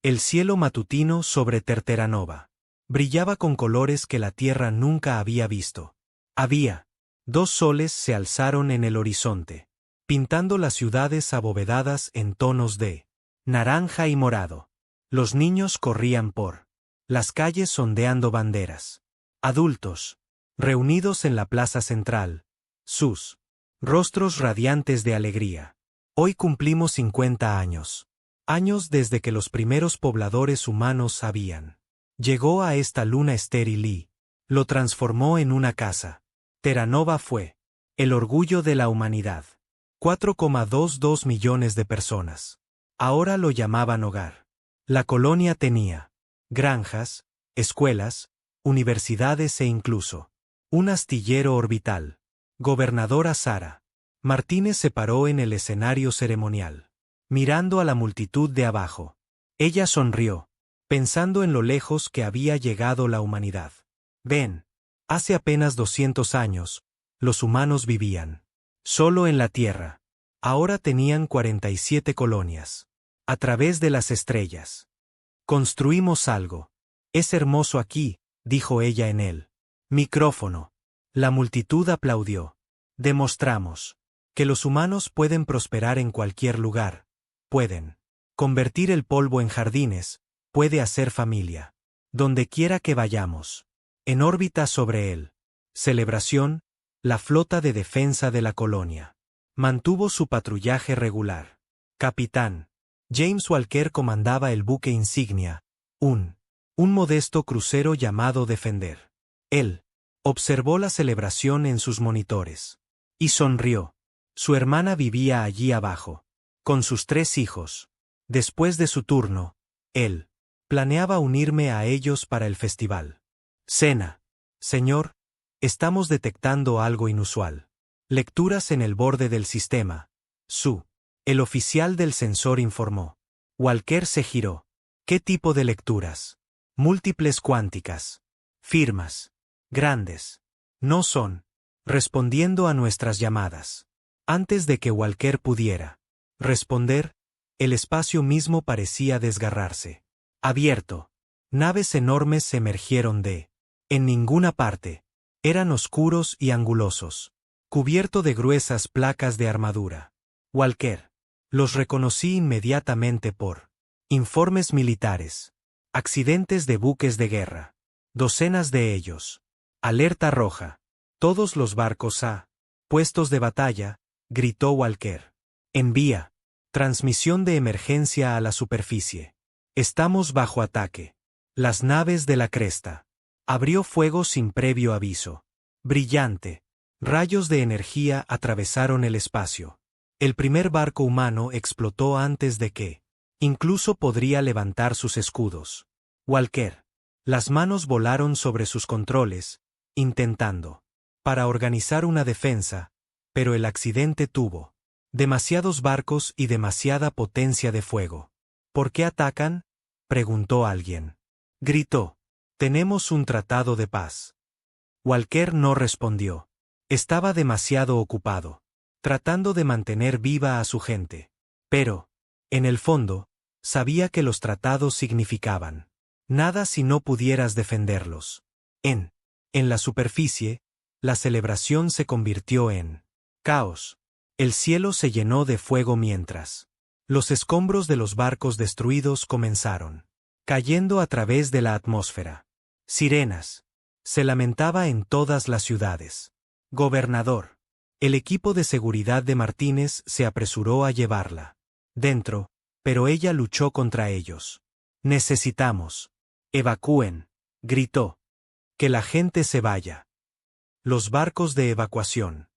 El cielo matutino sobre Terranova brillaba con colores que la tierra nunca había visto. Había 2 soles se alzaron en el horizonte, pintando las ciudades abovedadas en tonos de naranja y morado. Los niños corrían por las calles ondeando banderas. Adultos, reunidos en la plaza central, sus rostros radiantes de alegría. Hoy cumplimos 50 años. Años desde que los primeros pobladores humanos habían llegó a esta luna estéril y lo transformó en una casa. Terranova fue el orgullo de la humanidad. 4,22 millones de personas. Ahora lo llamaban hogar. La colonia tenía granjas, escuelas, universidades e incluso un astillero orbital. Gobernadora Sara Martínez se paró en el escenario ceremonial, mirando a la multitud de abajo. Ella sonrió, pensando en lo lejos que había llegado la humanidad. Ven, hace apenas 200 años, los humanos vivían solo en la Tierra. Ahora tenían 47 colonias. A través de las estrellas. Construimos algo. Es hermoso aquí, dijo ella en el micrófono. La multitud aplaudió. Demostramos que los humanos pueden prosperar en cualquier lugar. Pueden convertir el polvo en jardines, puede hacer familia. Donde quiera que vayamos. En órbita sobre él. Celebración, la flota de defensa de la colonia. Mantuvo su patrullaje regular. Capitán James Walker comandaba el buque insignia, un modesto crucero llamado Defender. Él observó la celebración en sus monitores. Y sonrió. Su hermana vivía allí abajo, con sus 3 hijos. Después de su turno, él planeaba unirme a ellos para el festival. Cena. Señor, estamos detectando algo inusual. Lecturas en el borde del sistema. El oficial del sensor informó. Walker se giró. ¿Qué tipo de lecturas? Múltiples cuánticas. Firmas. Grandes. No son. Respondiendo a nuestras llamadas. Antes de que Walker pudiera responder, el espacio mismo parecía desgarrarse. Abierto. Naves enormes emergieron en ninguna parte. Eran oscuros y angulosos. Cubierto de gruesas placas de armadura. Walker. Los reconocí inmediatamente por informes militares. Accidentes de buques de guerra. Docenas de ellos. Alerta roja. Todos los barcos a puestos de batalla, gritó Walker. Envía. Transmisión de emergencia a la superficie. Estamos bajo ataque. Las naves de la cresta. Abrió fuego sin previo aviso. Brillante. Rayos de energía atravesaron el espacio. El primer barco humano explotó antes de que incluso podría levantar sus escudos. Walker. Las manos volaron sobre sus controles, intentando para organizar una defensa, pero el accidente tuvo demasiados barcos y demasiada potencia de fuego. ¿Por qué atacan?, preguntó alguien. Gritó. Tenemos un tratado de paz. Walker no respondió. Estaba demasiado ocupado tratando de mantener viva a su gente. Pero, en el fondo, sabía que los tratados significaban nada si no pudieras defenderlos. En la superficie, la celebración se convirtió en caos. El cielo se llenó de fuego mientras los escombros de los barcos destruidos comenzaron cayendo a través de la atmósfera. Sirenas. Se lamentaba en todas las ciudades. Gobernador. El equipo de seguridad de Martínez se apresuró a llevarla dentro, pero ella luchó contra ellos. Necesitamos. Evacúen, gritó. Que la gente se vaya. Los barcos de evacuación.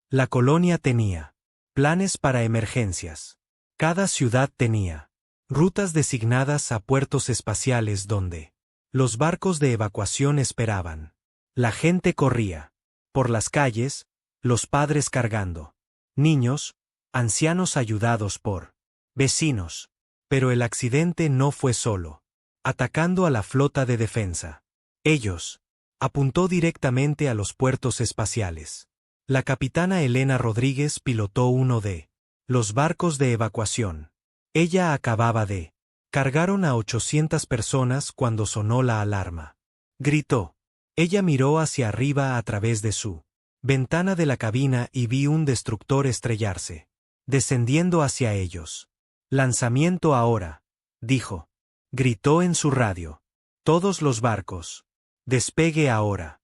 La colonia tenía planes para emergencias. Cada ciudad tenía rutas designadas a puertos espaciales donde los barcos de evacuación esperaban. La gente corría por las calles, los padres cargando niños, ancianos ayudados por vecinos. Pero el accidente no fue solo atacando a la flota de defensa. Ellos apuntó directamente a los puertos espaciales. La capitana Elena Rodríguez pilotó uno de los barcos de evacuación. Ella acababa de Cargaron a 800 personas cuando sonó la alarma. Gritó. Ella miró hacia arriba a través de su ventana de la cabina y vi un destructor estrellarse, descendiendo hacia ellos. Lanzamiento ahora, dijo. Gritó en su radio. Todos los barcos. Despegue ahora.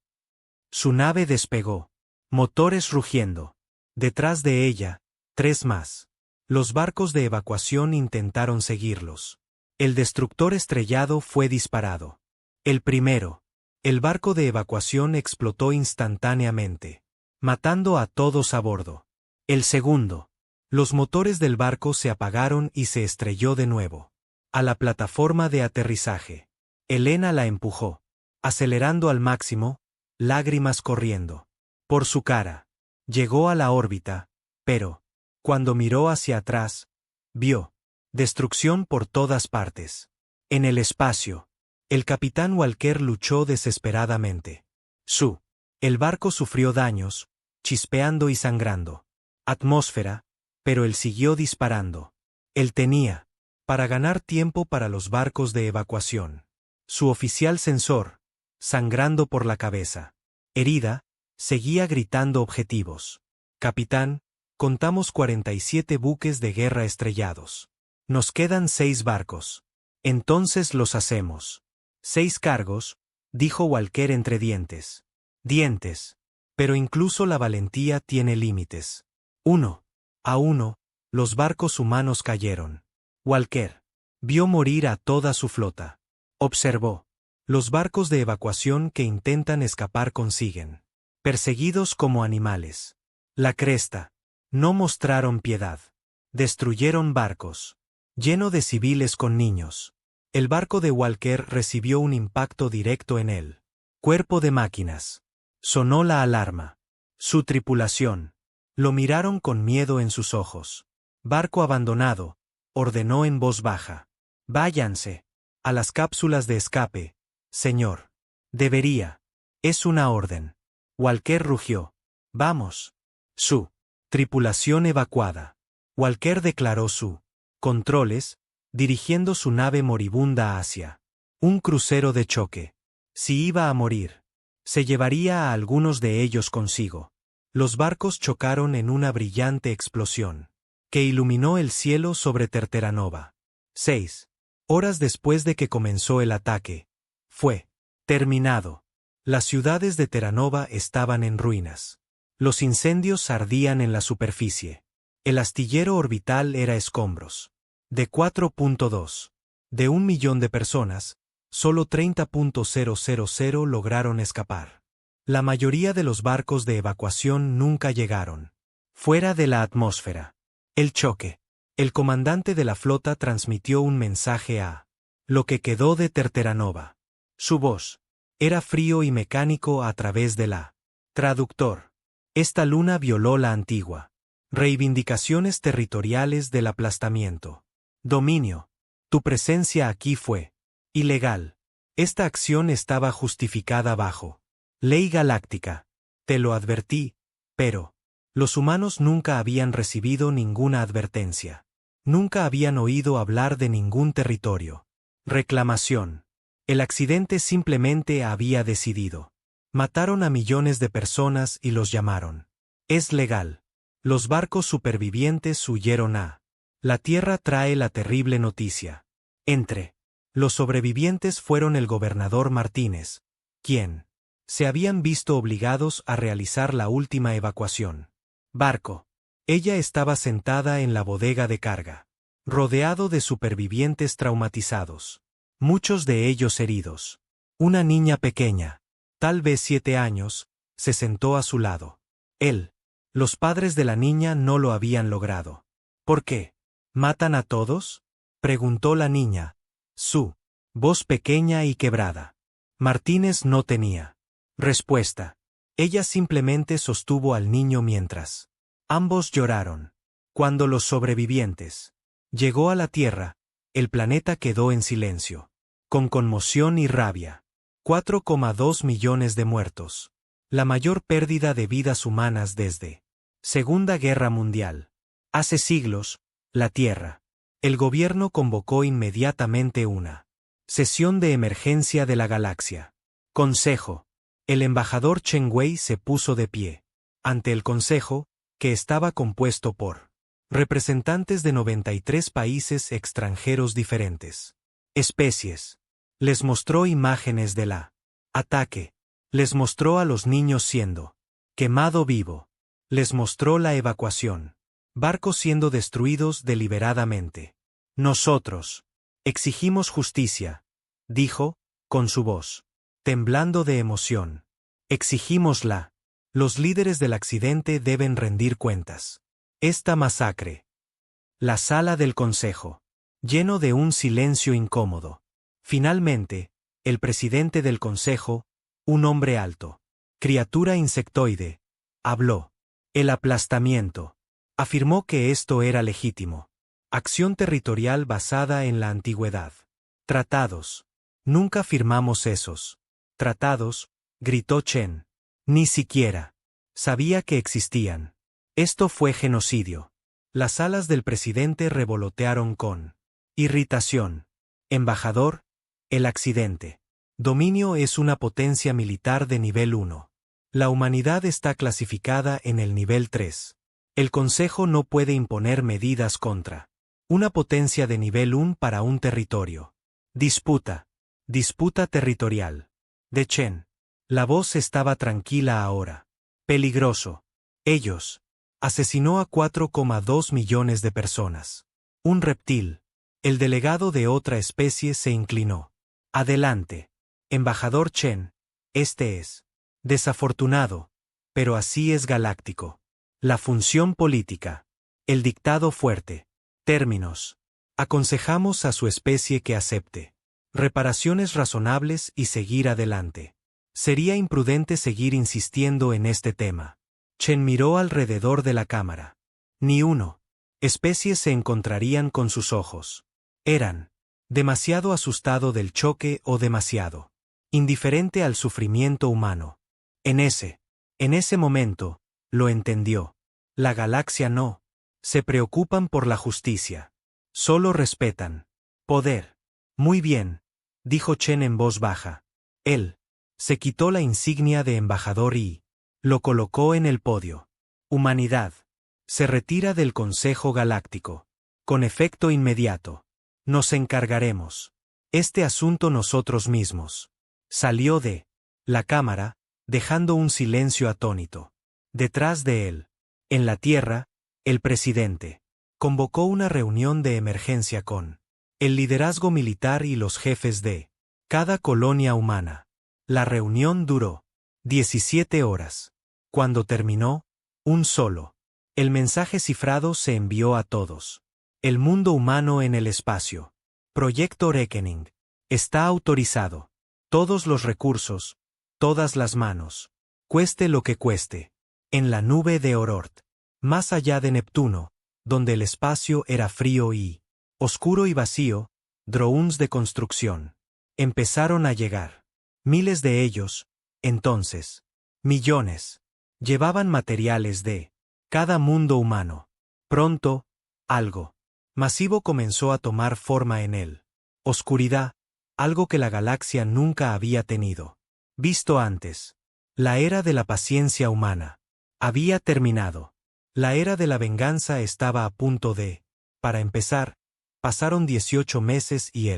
Su nave despegó. Motores rugiendo. Detrás de ella, 3 más. Los barcos de evacuación intentaron seguirlos. El destructor estrellado fue disparado. El primero. El barco de evacuación explotó instantáneamente, matando a todos a bordo. El segundo. Los motores del barco se apagaron y se estrelló de nuevo. A la plataforma de aterrizaje. Elena la empujó, acelerando al máximo, lágrimas corriendo por su cara. Llegó a la órbita, pero, cuando miró hacia atrás, vio destrucción por todas partes. En el espacio, el capitán Walker luchó desesperadamente. El barco sufrió daños, chispeando y sangrando. Atmósfera, pero él siguió disparando. Él tenía, para ganar tiempo para los barcos de evacuación. Su oficial sensor, sangrando por la cabeza. Herida, seguía gritando objetivos. Capitán, contamos 47 buques de guerra estrellados. Nos quedan 6 barcos. Entonces los hacemos. 6 cargos, dijo Walker entre dientes. Dientes. Pero incluso la valentía tiene límites. 1 a 1, los barcos humanos cayeron. Walker vio morir a toda su flota. Observó. Los barcos de evacuación que intentan escapar consiguen. Perseguidos como animales. La cresta. No mostraron piedad. Destruyeron barcos. Lleno de civiles con niños. El barco de Walker recibió un impacto directo en él. Cuerpo de máquinas. Sonó la alarma. Su tripulación. Lo miraron con miedo en sus ojos. Barco abandonado, ordenó en voz baja. Váyanse. A las cápsulas de escape, señor. Debería. Es una orden. Walker rugió. Vamos. Su tripulación evacuada. Walker declaró su controles, dirigiendo su nave moribunda hacia un crucero de choque. Si iba a morir, se llevaría a algunos de ellos consigo. Los barcos chocaron en una brillante explosión, que iluminó el cielo sobre Terranova. 6 horas después de que comenzó el ataque, fue terminado. Las ciudades de Terranova estaban en ruinas. Los incendios ardían en la superficie. El astillero orbital era escombros. De 4.2. De 1 millón de personas, solo 30.000 lograron escapar. La mayoría de los barcos de evacuación nunca llegaron. Fuera de la atmósfera. El choque. El comandante de la flota transmitió un mensaje a lo que quedó de Terranova. Su voz era frío y mecánico a través de la traductor. Esta luna violó la antigua. Reivindicaciones territoriales del aplastamiento. Dominio. Tu presencia aquí fue ilegal. Esta acción estaba justificada bajo ley galáctica. Te lo advertí, pero los humanos nunca habían recibido ninguna advertencia. Nunca habían oído hablar de ningún territorio. Reclamación. El accidente simplemente había decidido. Mataron a millones de personas y los llamaron. Es legal. Los barcos supervivientes huyeron a la Tierra. Trae la terrible noticia. Entre los sobrevivientes fueron el gobernador Martínez, quien se habían visto obligados a realizar la última evacuación. Barco. Ella estaba sentada en la bodega de carga, rodeado de supervivientes traumatizados. Muchos de ellos heridos. Una niña pequeña, tal vez 7 años, se sentó a su lado. Los padres de la niña no lo habían logrado. ¿Por qué? ¿Matan a todos?, preguntó la niña, su voz pequeña y quebrada. Martínez no tenía respuesta. Ella simplemente sostuvo al niño mientras ambos lloraron. Cuando los sobrevivientes llegó a la Tierra, el planeta quedó en silencio, con conmoción y rabia. 4,2 millones de muertos. La mayor pérdida de vidas humanas desde Segunda Guerra Mundial. Hace siglos, la Tierra El gobierno convocó inmediatamente una sesión de emergencia de la galaxia. Consejo. El embajador Chen Wei se puso de pie ante el consejo, que estaba compuesto por representantes de 93 países extranjeros diferentes. Especies. Les mostró imágenes de la ataque. Les mostró a los niños siendo quemado vivo. Les mostró la evacuación. Barcos siendo destruidos deliberadamente. Nosotros exigimos justicia, dijo, con su voz temblando de emoción. Exigímosla. Los líderes del accidente deben rendir cuentas. Esta masacre. La sala del consejo. Lleno de un silencio incómodo. Finalmente, el presidente del consejo, un hombre alto, criatura insectoide, habló. El aplastamiento. Afirmó que esto era legítimo. Acción territorial basada en la antigüedad. Tratados. Nunca firmamos esos tratados, gritó Chen. Ni siquiera sabía que existían. Esto fue genocidio. Las alas del presidente revolotearon con irritación. Embajador, el accidente. Dominio es una potencia militar de nivel 1. La humanidad está clasificada en el nivel 3. El Consejo no puede imponer medidas contra una potencia de nivel 1 para un territorio. Disputa. Disputa territorial. De Chen. La voz estaba tranquila ahora. Peligroso. Ellos. Asesinó a 4,2 millones de personas. Un reptil. El delegado de otra especie se inclinó. Adelante. Embajador Chen. Este es desafortunado, pero así es galáctico. La función política. El dictado fuerte. Términos. Aconsejamos a su especie que acepte reparaciones razonables y seguir adelante. Sería imprudente seguir insistiendo en este tema. Chen miró alrededor de la cámara. Ni uno. Especies se encontrarían con sus ojos. Eran demasiado asustado del choque o demasiado indiferente al sufrimiento humano. En ese momento, lo entendió. La galaxia no se preocupan por la justicia. Solo respetan poder. Muy bien, dijo Chen en voz baja. Él se quitó la insignia de embajador y lo colocó en el podio. Humanidad. Se retira del Consejo Galáctico. Con efecto inmediato. Nos encargaremos. Este asunto nosotros mismos. Salió de la cámara, dejando un silencio atónito. Detrás de él, en la Tierra, el presidente convocó una reunión de emergencia con el liderazgo militar y los jefes de cada colonia humana. La reunión duró 17 horas. Cuando terminó, el mensaje cifrado se envió a todos. El mundo humano en el espacio. Proyecto Reckoning. Está autorizado. Todos los recursos, todas las manos. Cueste lo que cueste. En la nube de Orort. Más allá de Neptuno, donde el espacio era frío y oscuro y vacío, drones de construcción empezaron a llegar. Miles de ellos, entonces, millones, llevaban materiales de cada mundo humano. Pronto, algo masivo comenzó a tomar forma en él. Oscuridad, algo que la galaxia nunca había tenido visto antes. La era de la paciencia humana había terminado. La era de la venganza estaba a punto de, para empezar, pasaron 18 meses y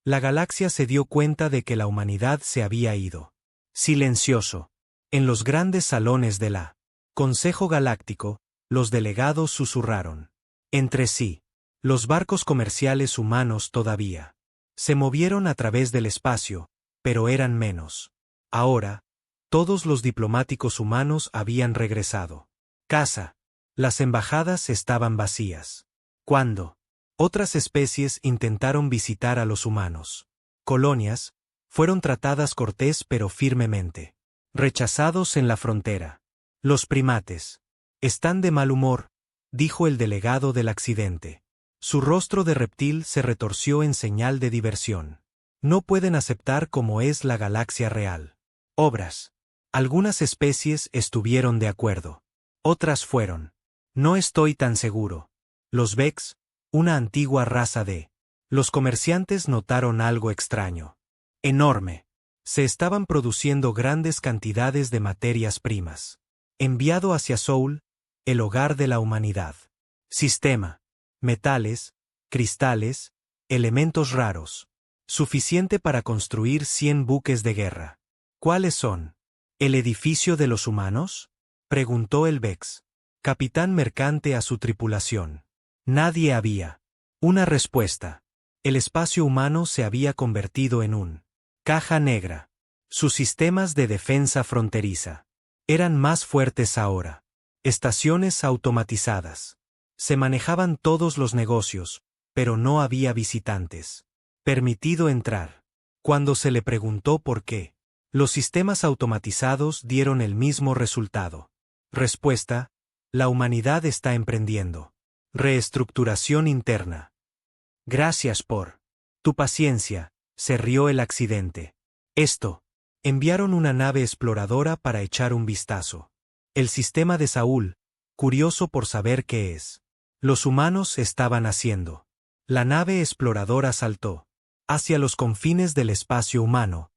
la galaxia se dio cuenta de que la humanidad se había ido. Silencioso. En los grandes salones de la Consejo Galáctico, los delegados susurraron entre sí. Los barcos comerciales humanos todavía se movieron a través del espacio, pero eran menos. Ahora, todos los diplomáticos humanos habían regresado. Casa. Las embajadas estaban vacías. Cuando otras especies intentaron visitar a los humanos, colonias, fueron tratadas cortés pero firmemente. Rechazados en la frontera. Los primates están de mal humor, dijo el delegado del accidente. Su rostro de reptil se retorció en señal de diversión. No pueden aceptar como es la galaxia real. Obras. Algunas especies estuvieron de acuerdo. Otras fueron. No estoy tan seguro. Los Vex, una antigua raza de... Los comerciantes notaron algo extraño. Enorme. Se estaban produciendo grandes cantidades de materias primas. Enviado hacia Soul, el hogar de la humanidad. Sistema. Metales, cristales, elementos raros. Suficiente para construir 100 buques de guerra. ¿Cuáles son? ¿El edificio de los humanos? Preguntó el Vex, capitán mercante a su tripulación. Nadie había. Una respuesta. El espacio humano se había convertido en un caja negra. Sus sistemas de defensa fronteriza eran más fuertes ahora. Estaciones automatizadas. Se manejaban todos los negocios, pero no había visitantes. Permitido entrar. Cuando se le preguntó por qué, los sistemas automatizados dieron el mismo resultado. Respuesta: la humanidad está emprendiendo reestructuración interna. Gracias por tu paciencia, se rió el accidente. Enviaron una nave exploradora para echar un vistazo. El sistema de Saúl, curioso por saber qué es. Los humanos estaban haciendo. La nave exploradora saltó hacia los confines del espacio humano.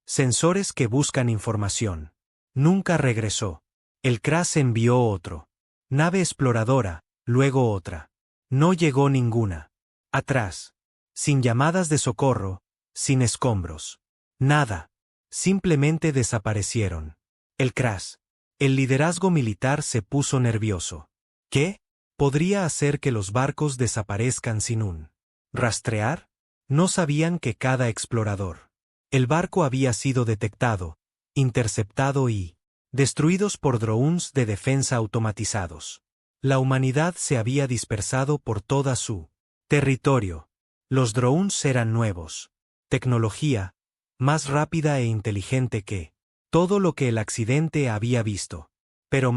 Sensores que buscan información. Nunca regresó. El Kras envió otro. Nave exploradora, luego otra. No llegó ninguna. Atrás. Sin llamadas de socorro, sin escombros. Nada. Simplemente desaparecieron. El Kras. El liderazgo militar se puso nervioso. ¿Qué? ¿Podría hacer que los barcos desaparezcan sin un rastrear? No sabían que cada explorador. El barco había sido detectado, interceptado y destruidos por drones de defensa automatizados. La humanidad se había dispersado por toda su territorio. Los drones eran nuevos. Tecnología, más rápida e inteligente que todo lo que el accidente había visto. Pero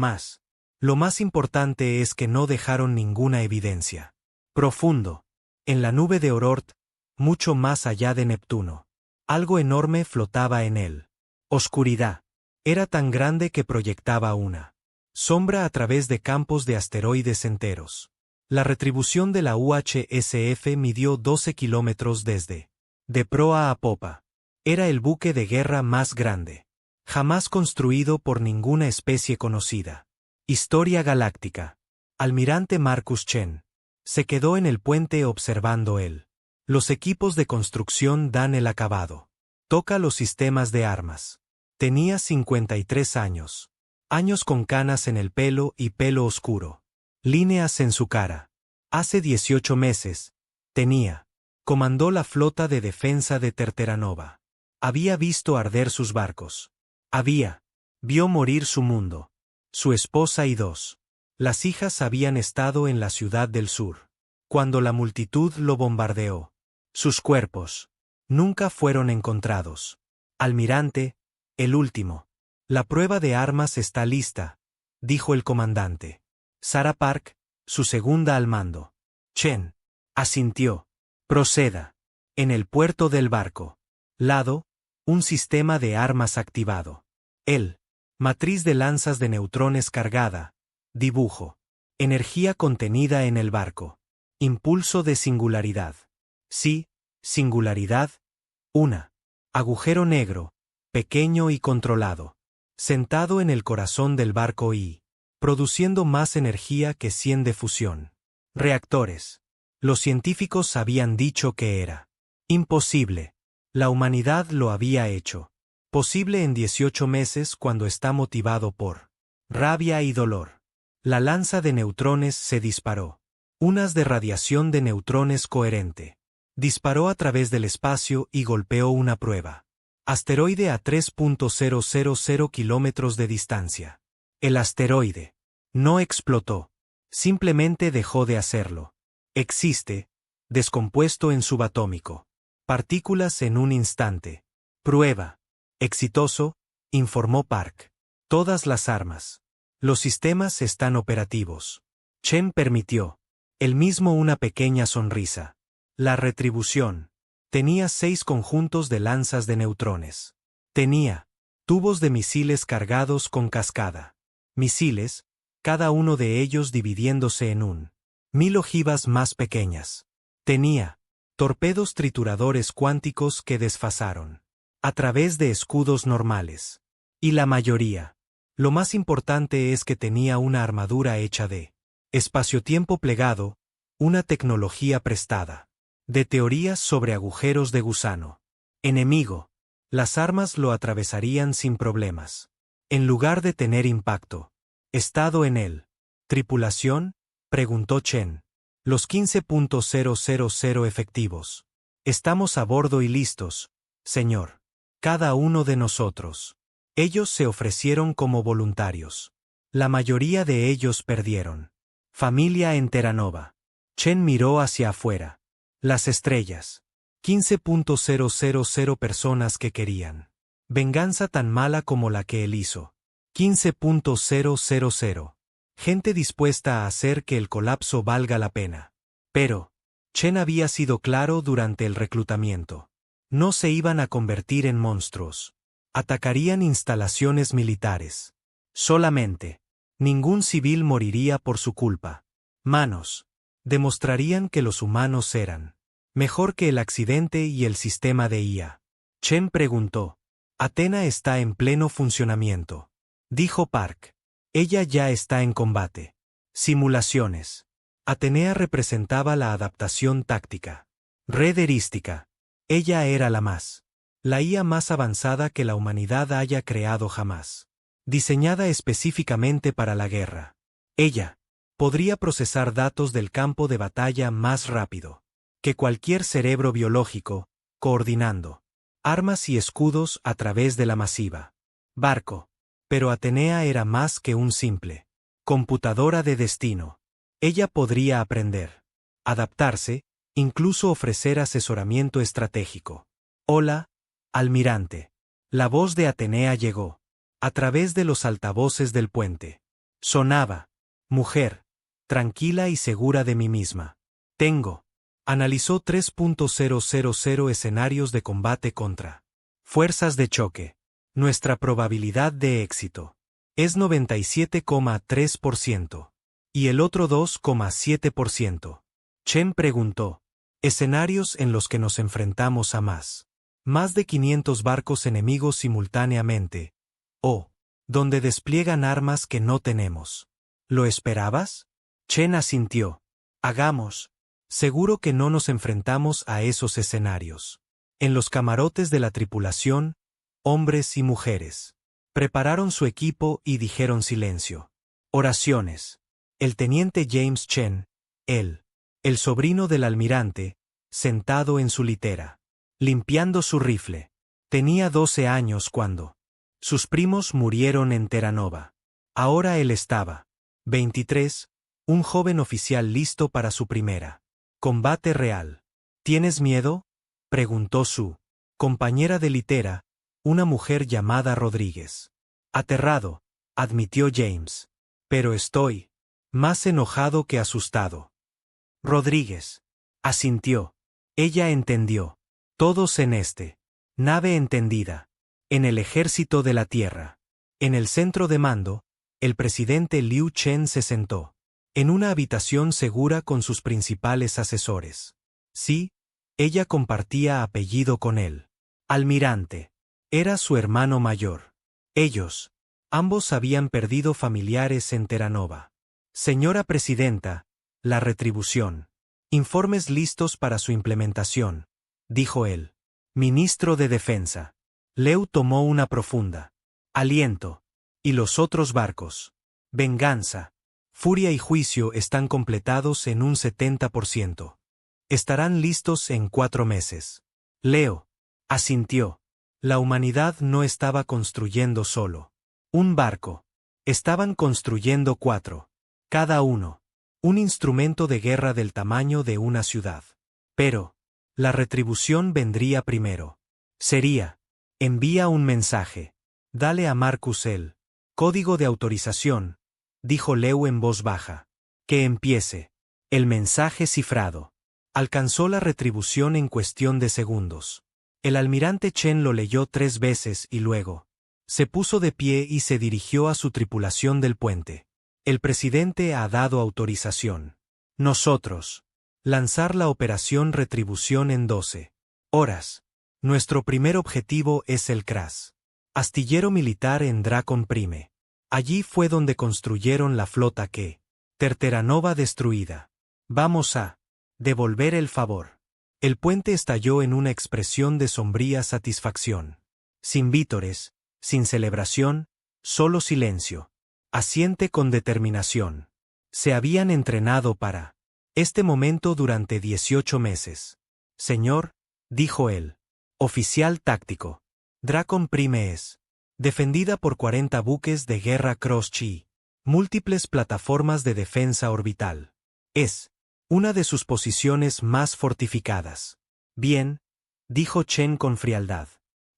lo más importante es que no dejaron ninguna evidencia. Profundo. En la nube de Orort, mucho más allá de Neptuno. Algo enorme flotaba en él. Oscuridad. Era tan grande que proyectaba una sombra a través de campos de asteroides enteros. La retribución de la UHSF midió 12 kilómetros de proa a popa. Era el buque de guerra más grande jamás construido por ninguna especie conocida. Historia galáctica. Almirante Marcus Chen se quedó en el puente observando él. Los equipos de construcción dan el acabado. Toca los sistemas de armas. Tenía 53 años. Años con canas en el pelo y pelo oscuro. Líneas en su cara. Hace 18 meses. Comandó la flota de defensa de Terteranova. Había visto arder sus barcos. Vio morir su mundo. Su esposa y las hijas habían estado en la ciudad del sur. Cuando la multitud lo bombardeó. Sus cuerpos nunca fueron encontrados. Almirante, el último. La prueba de armas está lista, dijo el comandante. Sarah Park, su segunda al mando. Chen asintió. Proceda. En el puerto del barco. Lado, un sistema de armas activado. Matriz de lanzas de neutrones cargada. Dibujo. Energía contenida en el barco. Impulso de singularidad. Sí, singularidad. Agujero negro, pequeño y controlado. Sentado en el corazón del barco y produciendo más energía que 100 de fusión. Reactores. Los científicos habían dicho que era imposible. La humanidad lo había hecho. Posible en 18 meses cuando está motivado por rabia y dolor. La lanza de neutrones se disparó. Unas de radiación de neutrones coherente. Disparó a través del espacio y golpeó una prueba. Asteroide a 3.000 kilómetros de distancia. El asteroide no explotó. Simplemente dejó de hacerlo. Existe, descompuesto en subatómico. Partículas en un instante. Prueba. Exitoso, informó Park. Todas las armas. Los sistemas están operativos. Chen permitió. Él mismo una pequeña sonrisa. La retribución. Tenía 6 conjuntos de lanzas de neutrones. Tenía tubos de misiles cargados con cascada. Misiles, cada uno de ellos dividiéndose en un 1000 ojivas más pequeñas. Tenía torpedos trituradores cuánticos que desfasaron a través de escudos normales. Y la mayoría. Lo más importante es que tenía una armadura hecha de espacio-tiempo plegado, una tecnología prestada de teorías sobre agujeros de gusano. Enemigo. Las armas lo atravesarían sin problemas. En lugar de tener impacto. ¿Estado en él? ¿Tripulación? Preguntó Chen. Los 15.000 efectivos. Estamos a bordo y listos, señor. Cada uno de nosotros. Ellos se ofrecieron como voluntarios. La mayoría de ellos perdieron. Familia en Terranova. Chen miró hacia afuera. Las estrellas. 15.000 personas que querían venganza tan mala como la que él hizo. 15.000. Gente dispuesta a hacer que el colapso valga la pena. Pero Chen había sido claro durante el reclutamiento. No se iban a convertir en monstruos. Atacarían instalaciones militares. Solamente. Ningún civil moriría por su culpa. Manos. Demostrarían que los humanos eran mejor que el accidente y el sistema de IA. Chen preguntó. Athena está en pleno funcionamiento. Dijo Park. Ella ya está en combate. Simulaciones. Atenea representaba la adaptación táctica. Red erística. Ella era la IA más avanzada que la humanidad haya creado jamás. Diseñada específicamente para la guerra. Ella podría procesar datos del campo de batalla más rápido que cualquier cerebro biológico, coordinando armas y escudos a través de la masiva barco. Pero Atenea era más que un simple computadora de destino. Ella podría aprender, adaptarse, incluso ofrecer asesoramiento estratégico. Hola, almirante. La voz de Atenea llegó a través de los altavoces del puente. Sonaba. Mujer, tranquila y segura de mí misma. Analizó 3.000 escenarios de combate contra fuerzas de choque. Nuestra probabilidad de éxito es 97,3%. Y el otro 2,7%. Chen preguntó. Escenarios en los que nos enfrentamos a más de 500 barcos enemigos simultáneamente. O donde despliegan armas que no tenemos. ¿Lo esperabas? Chen asintió. Hagamos. Seguro que no nos enfrentamos a esos escenarios. En los camarotes de la tripulación, hombres y mujeres prepararon su equipo y dijeron silencio. Oraciones. El teniente James Chen, el sobrino del almirante, sentado en su litera, limpiando su rifle. Tenía 12 años cuando sus primos murieron en Terranova. Ahora él estaba 23, un joven oficial listo para su primera combate real. ¿Tienes miedo? Preguntó su compañera de litera, una mujer llamada Rodríguez. Aterrado, admitió James. Pero estoy más enojado que asustado. Rodríguez asintió. Ella entendió. Todos en nave entendida. En el ejército de la tierra. En el centro de mando, el presidente Liu Chen se sentó en una habitación segura con sus principales asesores. Sí, ella compartía apellido con él. Almirante. Era su hermano mayor. Ambos habían perdido familiares en Terranova. Señora Presidenta, la retribución. Informes listos para su implementación, dijo él. Ministro de Defensa. Leu tomó una profunda aliento. ¿Y los otros barcos? Venganza. Furia y juicio están completados en un 70%. Estarán listos en 4 meses. Leo asintió. La humanidad no estaba construyendo solo un barco. Estaban construyendo 4. Cada uno. Un instrumento de guerra del tamaño de una ciudad. Pero la retribución vendría primero. Sería. Envía un mensaje. Dale a Marcus el código de autorización, dijo Leu en voz baja. Que empiece. El mensaje cifrado. Alcanzó la retribución en cuestión de segundos. El almirante Chen lo leyó 3 veces y luego se puso de pie y se dirigió a su tripulación del puente. El presidente ha dado autorización. Nosotros. Lanzar la operación Retribución en 12 horas. Nuestro primer objetivo es el CRAS. Astillero militar en Dracon Prime. Allí fue donde construyeron la flota que Terteranova destruida. Vamos a devolver el favor. El puente estalló en una expresión de sombría satisfacción. Sin vítores, sin celebración, solo silencio. Asiente con determinación. Se habían entrenado para este momento durante 18 meses. Señor, dijo él. Oficial táctico. Dracon Prime es defendida por 40 buques de guerra Cross-Chi, múltiples plataformas de defensa orbital. Es una de sus posiciones más fortificadas. Bien, dijo Chen con frialdad.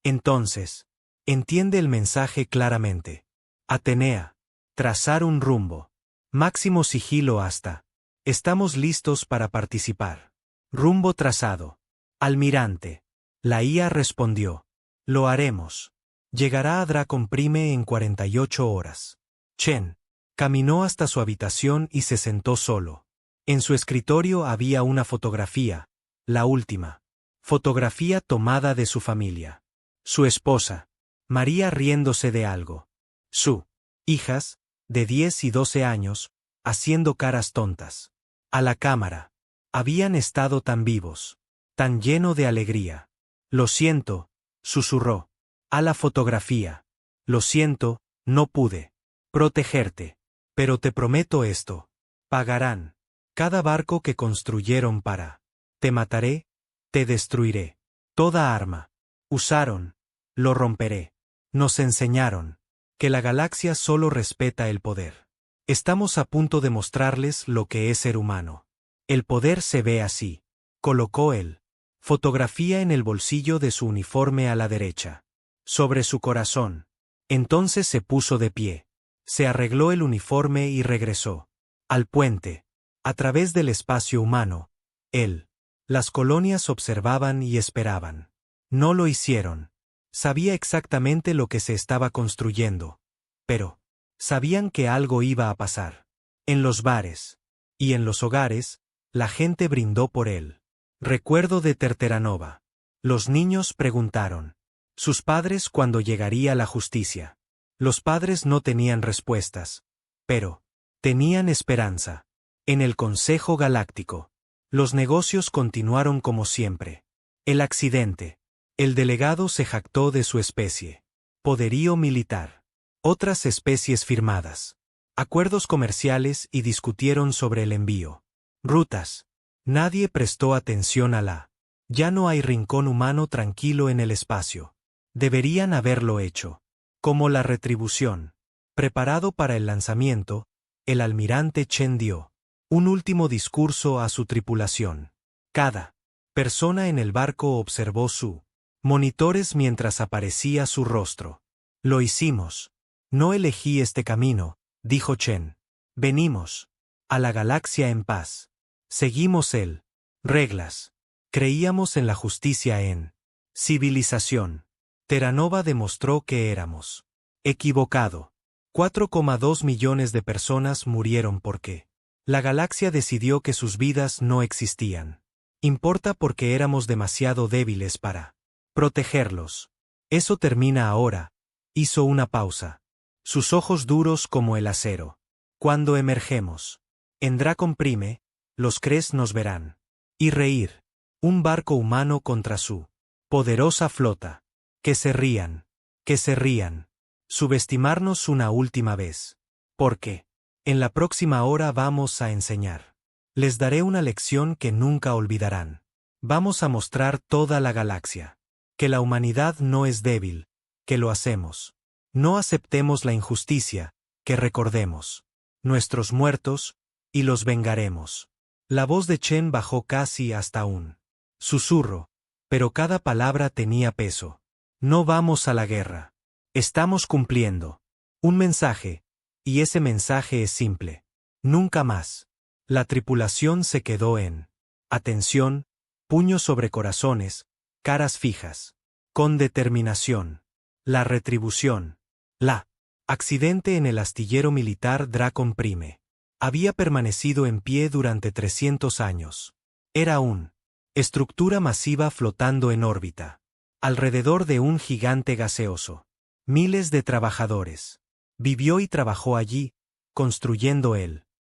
Entonces, entiende el mensaje claramente. Atenea, trazar un rumbo. Máximo sigilo hasta. Estamos listos para participar. Rumbo trazado. Almirante. La IA respondió. Lo haremos. Llegará a Dracon Prime en 48 horas. Chen caminó hasta su habitación y se sentó solo. En su escritorio había una fotografía, la última. Fotografía tomada de su familia. Su esposa, María riéndose de algo. Su hijas, de 10 y 12 años, haciendo caras tontas. A la cámara. Habían estado tan vivos, tan lleno de alegría. Lo siento, susurró. A la fotografía. Lo siento, no pude protegerte. Pero te prometo esto. Pagarán. Cada barco que construyeron para. Te mataré, te destruiré. Toda arma. Usaron. Lo romperé. Nos enseñaron que la galaxia solo respeta el poder. Estamos a punto de mostrarles lo que es ser humano. El poder se ve así. Colocó él. Fotografía en el bolsillo de su uniforme a la derecha. Sobre su corazón. Entonces se puso de pie. Se arregló el uniforme y regresó. Al puente. A través del espacio humano. Él. Las colonias observaban y esperaban. No lo hicieron. Sabía exactamente lo que se estaba construyendo. Pero sabían que algo iba a pasar. En los bares. Y en los hogares, la gente brindó por él. Recuerdo de Terteranova. Los niños preguntaron. Sus padres cuándo llegaría la justicia. Los padres no tenían respuestas. Pero tenían esperanza. En el Consejo Galáctico. Los negocios continuaron como siempre. El accidente. El delegado se jactó de su especie. Poderío militar. Otras especies firmadas. Acuerdos comerciales y discutieron sobre el envío. Rutas. Nadie prestó atención a la. Ya no hay rincón humano tranquilo en el espacio. Deberían haberlo hecho. Como la retribución. Preparado para el lanzamiento, el almirante Chen dio un último discurso a su tripulación. Cada persona en el barco observó su monitores mientras aparecía su rostro. Lo hicimos. No elegí este camino, dijo Chen. Venimos a la galaxia en paz. Seguimos el reglas. Creíamos en la justicia en civilización. Terranova demostró que éramos equivocado. 4,2 millones de personas murieron porque la galaxia decidió que sus vidas no existían. Importa porque éramos demasiado débiles para protegerlos. Eso termina ahora. Hizo una pausa. Sus ojos duros como el acero. Cuando emergemos en Dracon Prime, los Cres nos verán. Y reír. Un barco humano contra su poderosa flota. Que se rían. Que se rían. Subestimarnos una última vez. Porque en la próxima hora vamos a enseñar. Les daré una lección que nunca olvidarán. Vamos a mostrar toda la galaxia. Que la humanidad no es débil. Que lo hacemos. No aceptemos la injusticia. Que recordemos nuestros muertos, y los vengaremos. La voz de Chen bajó casi hasta un susurro, pero cada palabra tenía peso. No vamos a la guerra. Estamos cumpliendo un mensaje, y ese mensaje es simple. Nunca más. La tripulación se quedó en atención, puños sobre corazones, caras fijas. Con determinación. La retribución. La accidente en el astillero militar Dracon Prime. Había permanecido en pie durante 300 años. Era una estructura masiva flotando en órbita, alrededor de un gigante gaseoso. Miles de trabajadores. Vivió y trabajó allí, construyendo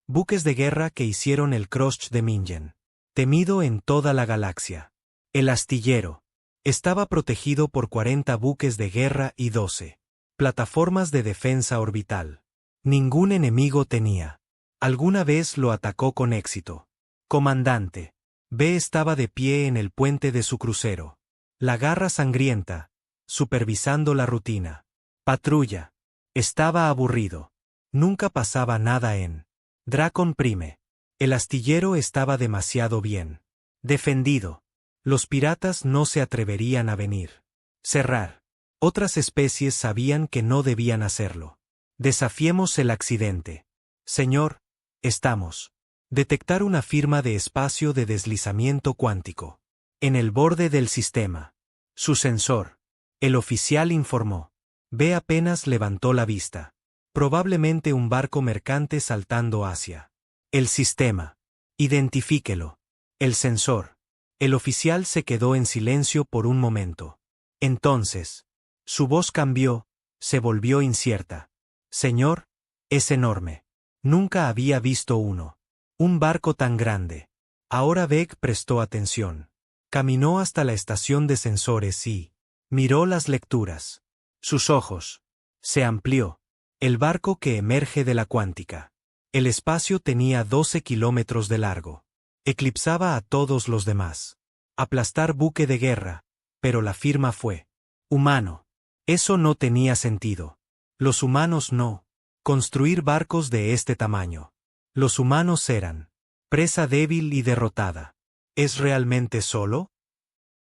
buques de guerra que hicieron el Cross de Mingen, temido en toda la galaxia. El astillero estaba protegido por 40 buques de guerra y 12 plataformas de defensa orbital. Ningún enemigo tenía. Alguna vez lo atacó con éxito. Comandante. B estaba de pie en el puente de su crucero. La garra sangrienta, supervisando la rutina. Patrulla. Estaba aburrido. Nunca pasaba nada en Dracon Prime. El astillero estaba demasiado bien defendido. Los piratas no se atreverían a venir. Cerrar. Otras especies sabían que no debían hacerlo. Desafiemos el accidente. Señor, estamos. Detectar una firma de espacio de deslizamiento cuántico. En el borde del sistema. Su sensor. El oficial informó. B apenas levantó la vista. Probablemente un barco mercante saltando hacia el sistema. Identifíquelo. El sensor. El oficial se quedó en silencio por un momento. Entonces, su voz cambió, se volvió incierta. Señor, es enorme. Nunca había visto uno. Un barco tan grande. Ahora Beck prestó atención. Caminó hasta la estación de sensores y miró las lecturas. Sus ojos. Se amplió. El barco que emerge de la cuántica. El espacio tenía 12 kilómetros de largo. Eclipsaba a todos los demás. Aplastar buque de guerra. Pero la firma fue humano. Eso no tenía sentido. Los humanos no. Construir barcos de este tamaño. Los humanos eran presa débil y derrotada. ¿Es realmente solo?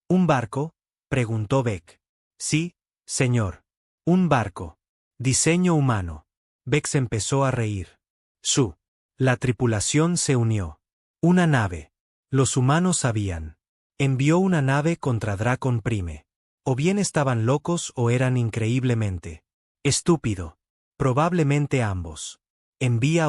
¿Un barco? Preguntó Beck. Sí, señor. Un barco. Diseño humano. Beck empezó a reír. La tripulación se unió. Una nave. Los humanos sabían. Envió una nave contra Dracon Prime. O bien estaban locos o eran increíblemente estúpido. Probablemente ambos. Envía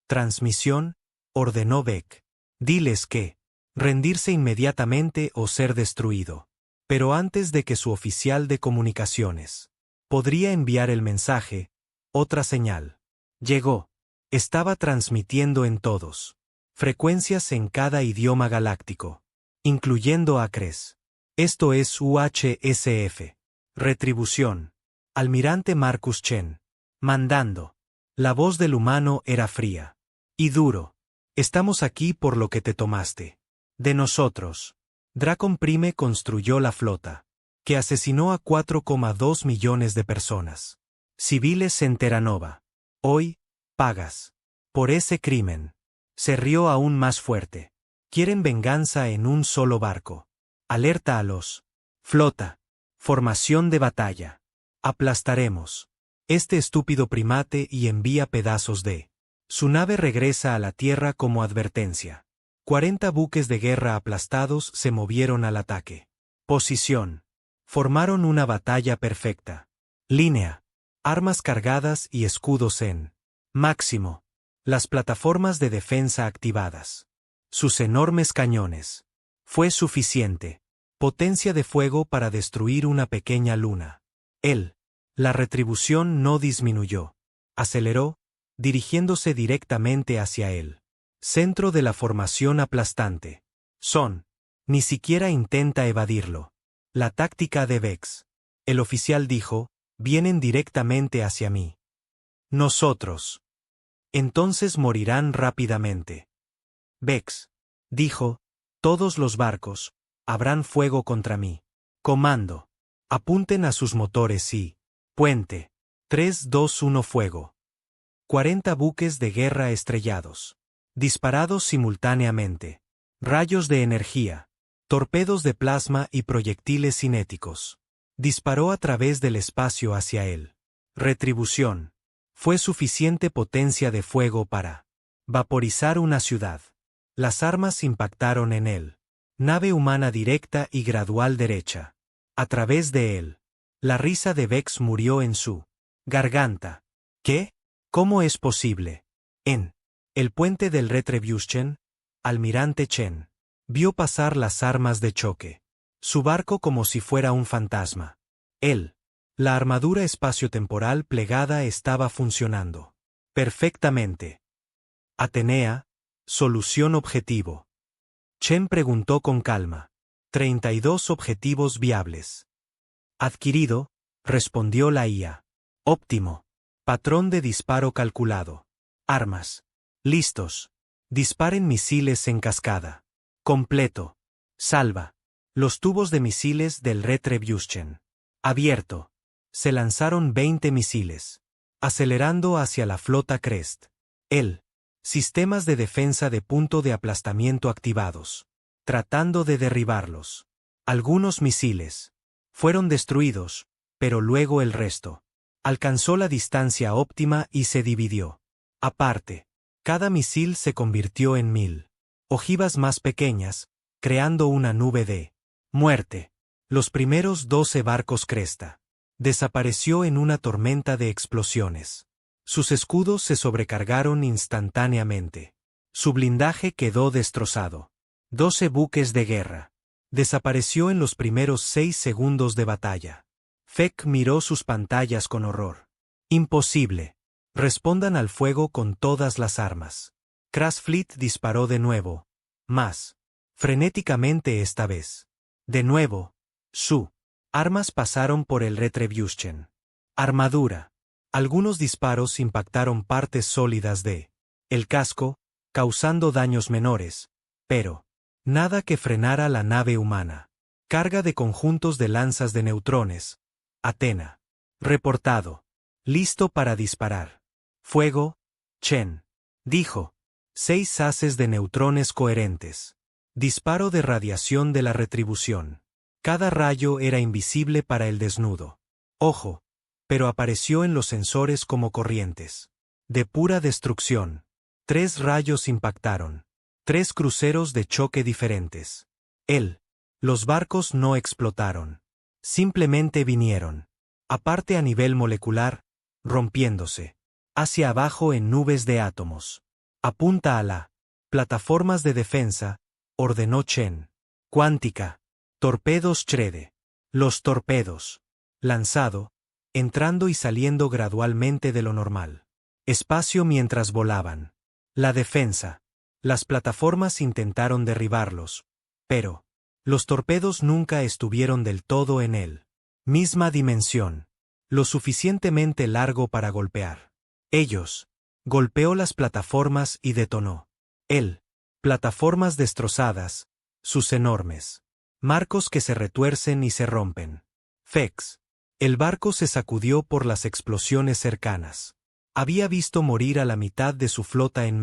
transmisión, ordenó Beck. Diles que rendirse inmediatamente o ser destruido. Pero antes de que su oficial de comunicaciones podría enviar el mensaje, otra señal. Llegó. Estaba transmitiendo en todos frecuencias en cada idioma galáctico, incluyendo acres. Esto es UHSF. Retribución. Almirante Marcus Chen. Mandando. La voz del humano era fría y duro. Estamos aquí por lo que te tomaste de nosotros. Dracon Prime construyó la flota, que asesinó a 4,2 millones de personas. Civiles en Terranova. Hoy, pagas por ese crimen. Se rió aún más fuerte. Quieren venganza en un solo barco. Alerta a los flota. Formación de batalla. Aplastaremos este estúpido primate y envía pedazos de su nave. Regresa a la Tierra como advertencia. 40 buques de guerra aplastados se movieron al ataque. Posición. Formaron una batalla perfecta. Línea. Armas cargadas y escudos en máximo. Las plataformas de defensa activadas. Sus enormes cañones. Fue suficiente. Potencia de fuego para destruir una pequeña luna. La retribución no disminuyó. Aceleró, dirigiéndose directamente hacia él. Centro de la formación aplastante. Ni siquiera intenta evadirlo. La táctica de Vex. El oficial dijo, vienen directamente hacia mí. Nosotros. Entonces morirán rápidamente. Vex. Dijo, todos los barcos, habrán fuego contra mí. Comando. Apunten a sus motores y puente. 3, 2, 1 fuego. 40 buques de guerra estrellados. Disparados simultáneamente. Rayos de energía. Torpedos de plasma y proyectiles cinéticos. Disparó a través del espacio hacia él. Retribución. Fue suficiente potencia de fuego para vaporizar una ciudad. Las armas impactaron en él. Nave humana directa y gradual derecha. A través de él. La risa de Vex murió en su garganta. ¿Qué? ¿Cómo es posible? El puente del Retribution, Almirante Chen, vio pasar las armas de choque. Su barco como si fuera un fantasma. La armadura espaciotemporal plegada estaba funcionando perfectamente. Atenea, solución objetivo. Chen preguntó con calma. 32 objetivos viables. Adquirido, respondió la IA. Óptimo. Patrón de disparo calculado. Armas. Listos. Disparen misiles en cascada. Completo. Salva. Los tubos de misiles del Retribution. Abierto. Se lanzaron 20 misiles. Acelerando hacia la flota Crest. Sistemas de defensa de punto de aplastamiento activados. Tratando de derribarlos. Algunos misiles. Fueron destruidos, pero luego el resto. Alcanzó la distancia óptima y se dividió. Aparte, cada misil se convirtió en 1000 ojivas más pequeñas, creando una nube de muerte. Los primeros 12 barcos Cresta. Desapareció en una tormenta de explosiones. Sus escudos se sobrecargaron instantáneamente. Su blindaje quedó destrozado. 12 buques de guerra. Desapareció en los primeros 6 segundos de batalla. Fek miró sus pantallas con horror. Imposible. Respondan al fuego con todas las armas. Crash disparó de nuevo. Más. Frenéticamente esta vez. De nuevo. Su. Armas pasaron por el Retribution. Armadura. Algunos disparos impactaron partes sólidas de el casco, causando daños menores, pero nada que frenara la nave humana. Carga de conjuntos de lanzas de neutrones. Athena. Reportado. Listo para disparar. Fuego. Chen. Dijo. 6 haces de neutrones coherentes. Disparo de radiación de la retribución. Cada rayo era invisible para el desnudo. Ojo. Pero apareció en los sensores como corrientes. De pura destrucción. 3 rayos impactaron. 3 cruceros de choque diferentes. Los barcos no explotaron. Simplemente vinieron. Aparte a nivel molecular, rompiéndose. Hacia abajo en nubes de átomos. Apunta a la plataformas de defensa, ordenó Chen. Cuántica. Torpedos Shrede. Los torpedos. Lanzado. Entrando y saliendo gradualmente de lo normal. Espacio mientras volaban. La defensa. Las plataformas intentaron derribarlos, pero los torpedos nunca estuvieron del todo en él. Misma dimensión. Lo suficientemente largo para golpear. Ellos. Golpeó las plataformas y detonó. Plataformas destrozadas. Sus enormes marcos que se retuercen y se rompen. Fex. El barco se sacudió por las explosiones cercanas. Había visto morir a la mitad de su flota en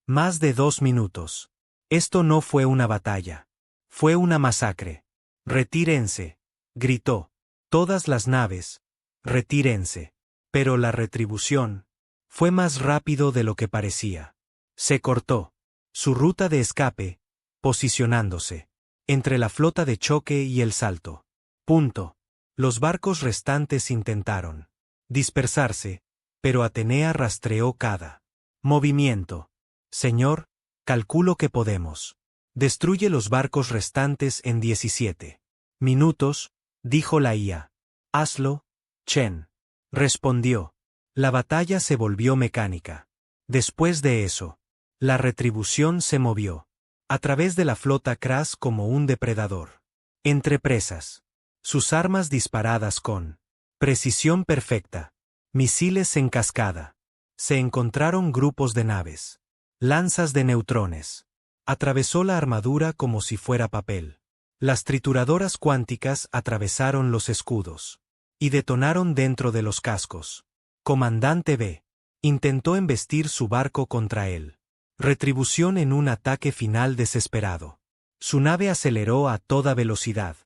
más de 2 minutos. Esto no fue una batalla. Fue una masacre. Retírense. Gritó. Todas las naves. Retírense. Pero la retribución fue más rápido de lo que parecía. Se cortó su ruta de escape, posicionándose entre la flota de choque y el salto. Punto. Los barcos restantes intentaron dispersarse, pero Atenea rastreó cada movimiento. Señor, calculo que podemos. Destruye los barcos restantes en 17 minutos, dijo la IA. Hazlo, Chen. Respondió. La batalla se volvió mecánica. Después de eso, la retribución se movió a través de la flota Crash como un depredador. Entre presas. Sus armas disparadas con precisión perfecta. Misiles en cascada. Se encontraron grupos de naves. Lanzas de neutrones. Atravesó la armadura como si fuera papel. Las trituradoras cuánticas atravesaron los escudos. Y detonaron dentro de los cascos. Comandante B. Intentó embestir su barco contra él. Retribución en un ataque final desesperado. Su nave aceleró a toda velocidad.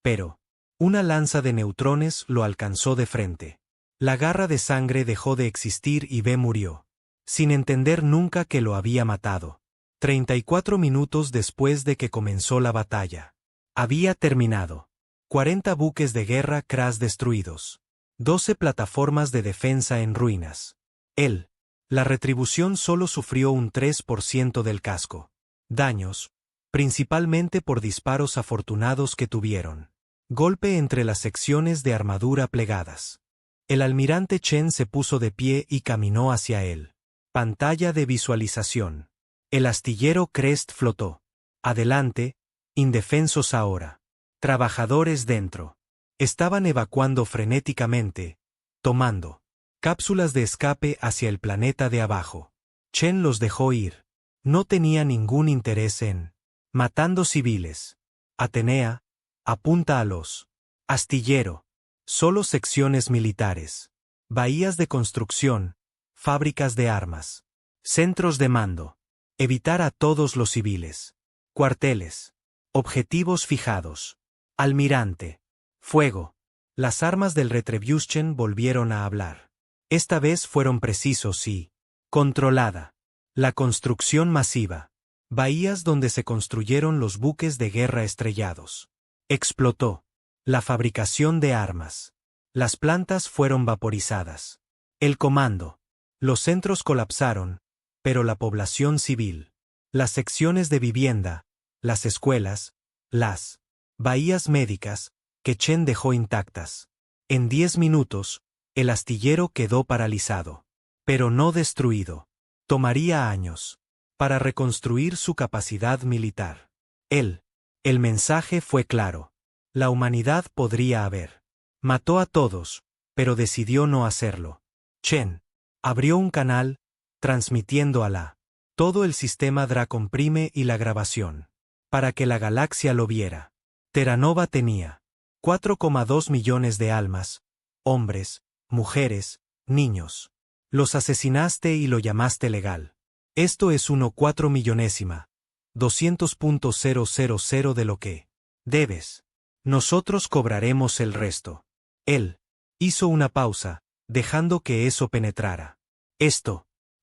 Pero una lanza de neutrones lo alcanzó de frente. La garra de sangre dejó de existir y B murió. Sin entender nunca que lo había matado. 34 minutos después de que comenzó la batalla. Había terminado. 40 buques de guerra Crash destruidos. 12 plataformas de defensa en ruinas. La retribución solo sufrió un 3% del casco. Daños, principalmente por disparos afortunados que tuvieron. Golpe entre las secciones de armadura plegadas. El almirante Chen se puso de pie y caminó hacia él. Pantalla de visualización. El astillero Crest flotó. Adelante, indefensos ahora. Trabajadores dentro. Estaban evacuando frenéticamente, tomando cápsulas de escape hacia el planeta de abajo. Chen los dejó ir. No tenía ningún interés en matando civiles. Atenea, apunta a los astillero. Solo secciones militares. Bahías de construcción, fábricas de armas. Centros de mando. Evitar a todos los civiles. Cuarteles. Objetivos fijados. Almirante. Fuego. Las armas del Retribution volvieron a hablar. Esta vez fueron precisos y controlada. La construcción masiva. Bahías donde se construyeron los buques de guerra estrellados. Explotó. La fabricación de armas. Las plantas fueron vaporizadas. El comando. Los centros colapsaron, pero la población civil. Las secciones de vivienda, las escuelas, las bahías médicas, que Chen dejó intactas. En 10 minutos, el astillero quedó paralizado. Pero no destruido. Tomaría años para reconstruir su capacidad militar. El mensaje fue claro. La humanidad podría haber. Mató a todos, pero decidió no hacerlo. Chen abrió un canal, transmitiendo a todo el sistema Dracon Prime y la grabación. Para que la galaxia lo viera. Terra Nova tenía 4,2 millones de almas, hombres, mujeres, niños. Los asesinaste y lo llamaste legal. Esto es 1/4 millonésima. 200.000 de lo que debes. Nosotros cobraremos el resto. Él hizo una pausa, dejando que eso penetrara.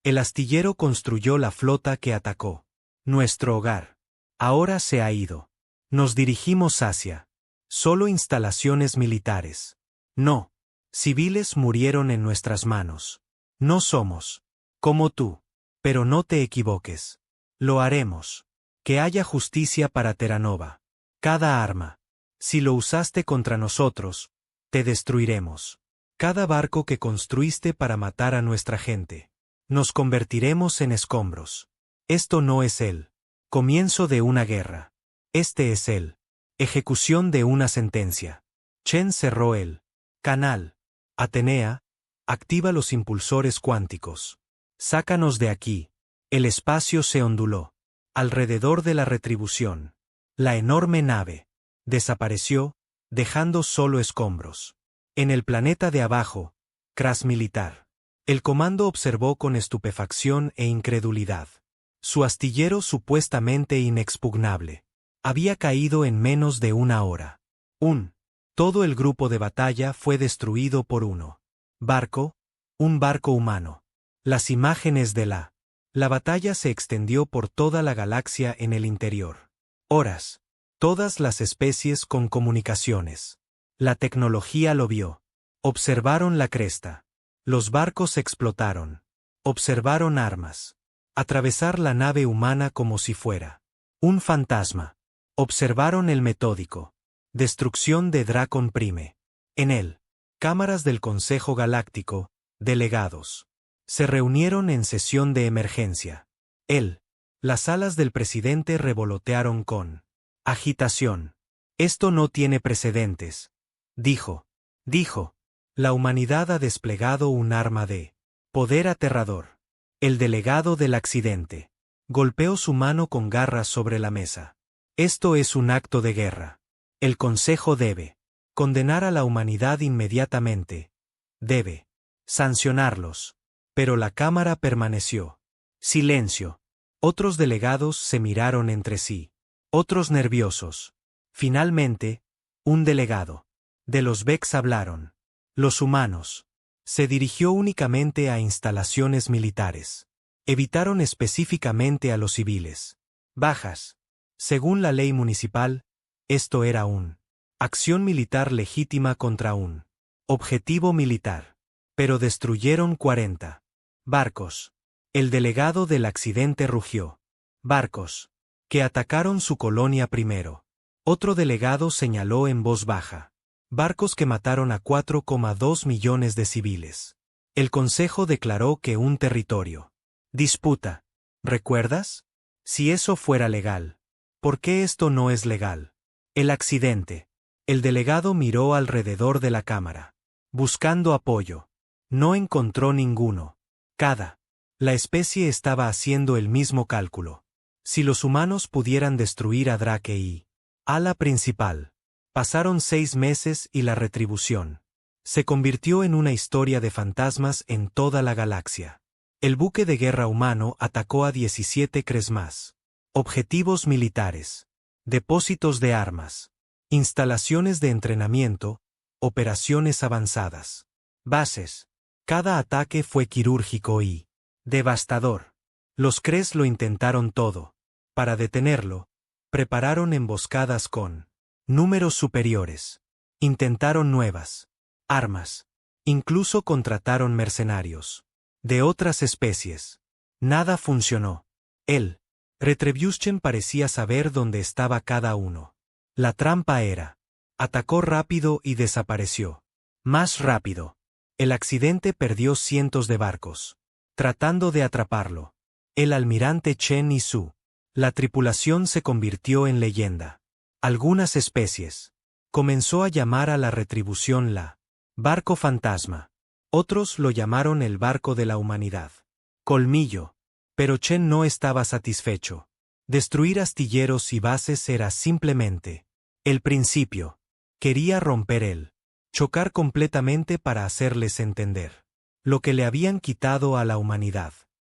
El astillero construyó la flota que atacó nuestro hogar. Ahora se ha ido. Nos dirigimos hacia solo instalaciones militares. No. Civiles murieron en nuestras manos. No somos como tú. Pero no te equivoques. Lo haremos. Que haya justicia para Terra Nova. Cada arma. Si lo usaste contra nosotros, te destruiremos. Cada barco que construiste para matar a nuestra gente. Nos convertiremos en escombros. Esto no es el comienzo de una guerra. Este es el ejecución de una sentencia. Chen cerró el canal. Atenea, activa los impulsores cuánticos. Sácanos de aquí. El espacio se onduló. Alrededor de la retribución. La enorme nave desapareció, dejando solo escombros. En el planeta de abajo, crash militar. El comando observó con estupefacción e incredulidad. Su astillero supuestamente inexpugnable había caído en menos de una hora. Todo el grupo de batalla fue destruido por un barco humano. Las imágenes de la batalla se extendió por toda la galaxia en el interior. Horas. Todas las especies con comunicaciones. La tecnología lo vio. Observaron la cresta. Los barcos explotaron. Observaron armas. Atravesar la nave humana como si fuera un fantasma. Observaron el metódico. Destrucción de Dracon Prime. En él. Cámaras del Consejo Galáctico, delegados. Se reunieron en sesión de emergencia. Las alas del presidente revolotearon con agitación. Esto no tiene precedentes. Dijo. La humanidad ha desplegado un arma de poder aterrador. El delegado del accidente golpeó su mano con garras sobre la mesa. Esto es un acto de guerra. El Consejo debe condenar a la humanidad inmediatamente. Debe sancionarlos. Pero la Cámara permaneció. Silencio. Otros delegados se miraron entre sí. Otros nerviosos. Finalmente, un delegado de los Vex hablaron. Los humanos. Se dirigió únicamente a instalaciones militares. Evitaron específicamente a los civiles. Bajas. Según la ley municipal, esto era acción militar legítima contra un objetivo militar. Pero destruyeron 40 barcos. El delegado del accidente rugió. Barcos. Que atacaron su colonia primero. Otro delegado señaló en voz baja. Barcos que mataron a 4,2 millones de civiles. El consejo declaró que un territorio. Disputa. ¿Recuerdas? Si eso fuera legal. ¿Por qué esto no es legal? El accidente. El delegado miró alrededor de la cámara. Buscando apoyo. No encontró ninguno. La especie estaba haciendo el mismo cálculo. Si los humanos pudieran destruir a Drake y ala principal. Pasaron 6 meses y la retribución. Se convirtió en una historia de fantasmas en toda la galaxia. El buque de guerra humano atacó a 17 Kresmas. Objetivos militares. Depósitos de armas. Instalaciones de entrenamiento. Operaciones avanzadas. Bases. Cada ataque fue quirúrgico y devastador. Los Kres lo intentaron todo. Para detenerlo, prepararon emboscadas con números superiores. Intentaron nuevas armas. Incluso contrataron mercenarios de otras especies. Nada funcionó. Él, Retribution, parecía saber dónde estaba cada uno. La trampa era. Atacó rápido y desapareció. Más rápido. El accidente perdió cientos de barcos. Tratando de atraparlo. El almirante Chen y Su. La tripulación se convirtió en leyenda. Algunas especies. Comenzó a llamar a la retribución la barco fantasma. Otros lo llamaron el barco de la humanidad. Colmillo. Pero Chen no estaba satisfecho. Destruir astilleros y bases era simplemente el principio. Quería romper él. Chocar completamente para hacerles entender lo que le habían quitado a la humanidad.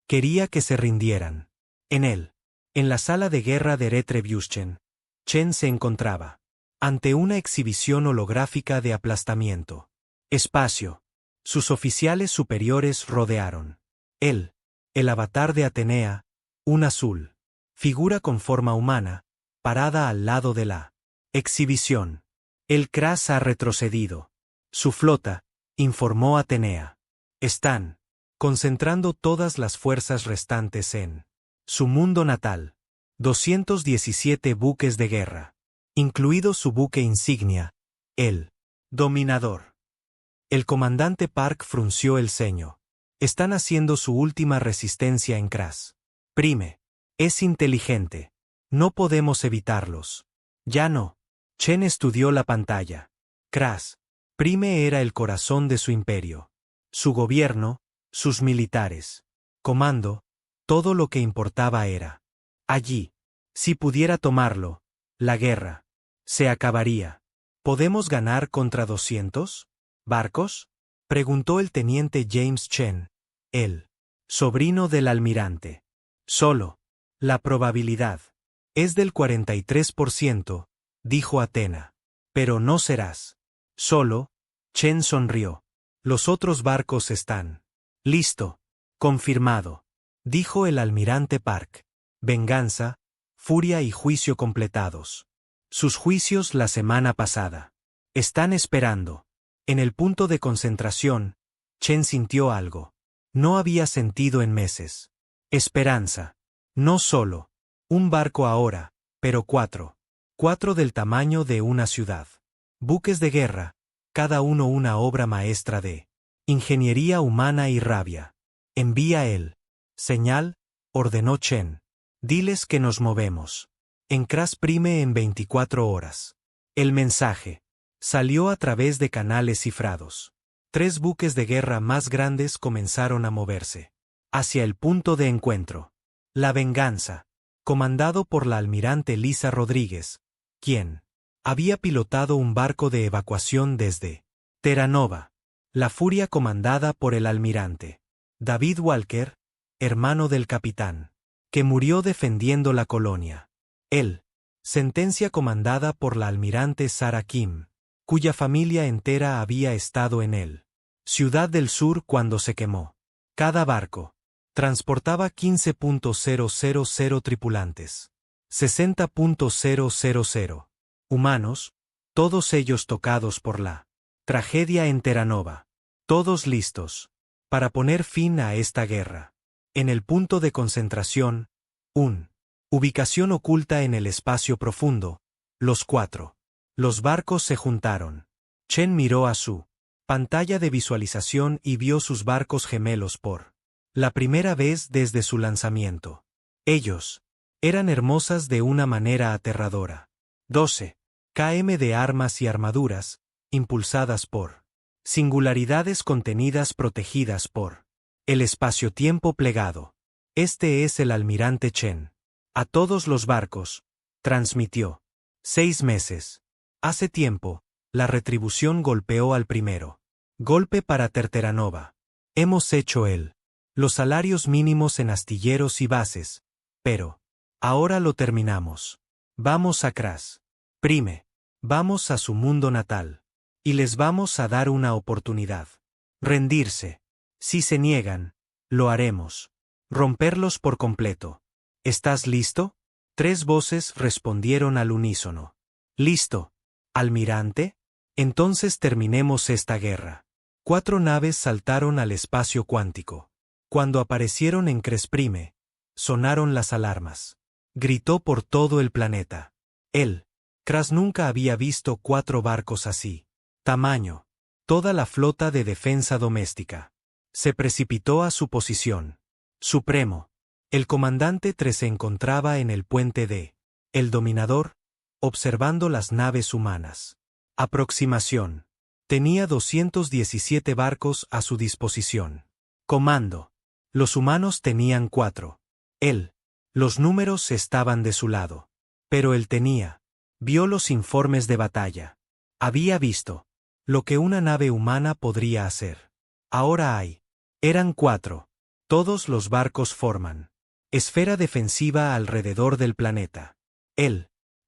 Quería que se rindieran. En la sala de guerra de Retribution, Chen se encontraba ante una exhibición holográfica de aplastamiento. Espacio. Sus oficiales superiores rodearon. Él, el avatar de Atenea, un azul. Figura con forma humana, parada al lado de la exhibición. El Kras ha retrocedido. Su flota, informó Atenea. Están concentrando todas las fuerzas restantes en su mundo natal. 217 buques de guerra. Incluido su buque insignia, el Dominador. El comandante Park frunció el ceño. Están haciendo su última resistencia en Kras. Prime. Es inteligente. No podemos evitarlos. Ya no. Chen estudió la pantalla. Kras. Prime era el corazón de su imperio. Su gobierno, sus militares. Comando, todo lo que importaba era. Allí. Si pudiera tomarlo, la guerra se acabaría. ¿Podemos ganar contra 200 barcos? Preguntó el teniente James Chen, el sobrino del almirante. Solo. La probabilidad es del 43%, dijo Atena. Pero no serás solo. Chen sonrió. Los otros barcos están. Listo. Confirmado. Dijo el almirante Park. Venganza, furia y juicio completados. Sus juicios la semana pasada. Están esperando. En el punto de concentración, Chen sintió algo. No había sentido en meses. Esperanza. No solo un barco ahora, pero 4. 4 del tamaño de una ciudad. Buques de guerra, cada uno una obra maestra de ingeniería humana y rabia. Envía él. Señal, ordenó Chen. Diles que nos movemos. En Kras Prime en 24 horas. El mensaje salió a través de canales cifrados. 3 buques de guerra más grandes comenzaron a moverse hacia el punto de encuentro. La Venganza, comandado por la almirante Lisa Rodríguez, quien había pilotado un barco de evacuación desde Terra Nova. La Furia, comandada por el almirante David Walker, hermano del capitán, que murió defendiendo la colonia. El Sentencia, comandada por la almirante Sarah Kim, cuya familia entera había estado en él. Ciudad del Sur cuando se quemó. Cada barco transportaba 15.000 tripulantes. 60.000 humanos, todos ellos tocados por la tragedia en Terra Nova. Todos listos para poner fin a esta guerra. En el punto de concentración, ubicación oculta en el espacio profundo, los 4. Los barcos se juntaron. Chen miró a su pantalla de visualización y vio sus barcos gemelos por la primera vez desde su lanzamiento. Ellos eran hermosas de una manera aterradora. 12 km de armas y armaduras, impulsadas por singularidades contenidas protegidas por el espacio-tiempo plegado. Este es el almirante Chen. A todos los barcos, transmitió. 6 meses. Hace tiempo, la retribución golpeó al primero. Golpe para Terteranova. Hemos hecho los salarios mínimos en astilleros y bases, pero ahora lo terminamos. Vamos a Cras. Prime. Vamos a su mundo natal. Y les vamos a dar una oportunidad. Rendirse. Si se niegan, lo haremos. Romperlos por completo. ¿Estás listo? 3 voces respondieron al unísono. ¿Listo, almirante? Entonces terminemos esta guerra. 4 naves saltaron al espacio cuántico. Cuando aparecieron en Cresprime, sonaron las alarmas. Gritó por todo el planeta. Cras nunca había visto 4 barcos así. Tamaño. Toda la flota de defensa doméstica. Se precipitó a su posición. Supremo. El comandante 3 se encontraba en el puente de El Dominador, observando las naves humanas. Aproximación. Tenía 217 barcos a su disposición. Comando. Los humanos tenían 4. Los números estaban de su lado. Pero él vio los informes de batalla. Había visto lo que una nave humana podría hacer. Ahora eran 4. Todos los barcos forman esfera defensiva alrededor del planeta.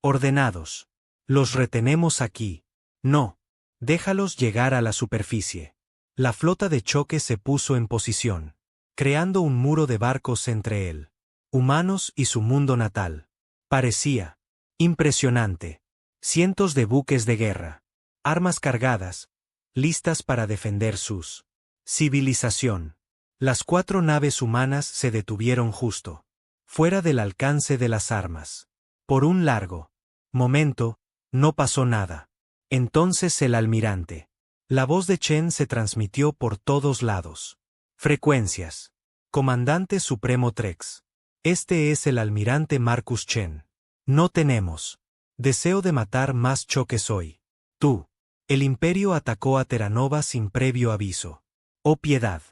Ordenados. Los retenemos aquí. No. Déjalos llegar a la superficie. La flota de choque se puso en posición, creando un muro de barcos entre humanos y su mundo natal. Parecía impresionante. Cientos de buques de guerra. Armas cargadas, listas para defender sus civilización. Las 4 naves humanas se detuvieron justo fuera del alcance de las armas. Por un largo momento, no pasó nada. Entonces el almirante. La voz de Chen se transmitió por todos lados. Frecuencias. Comandante Supremo Trex. Este es el almirante Marcus Chen. No tenemos deseo de matar más choques hoy. Tú. El imperio atacó a Terranova sin previo aviso. Oh piedad.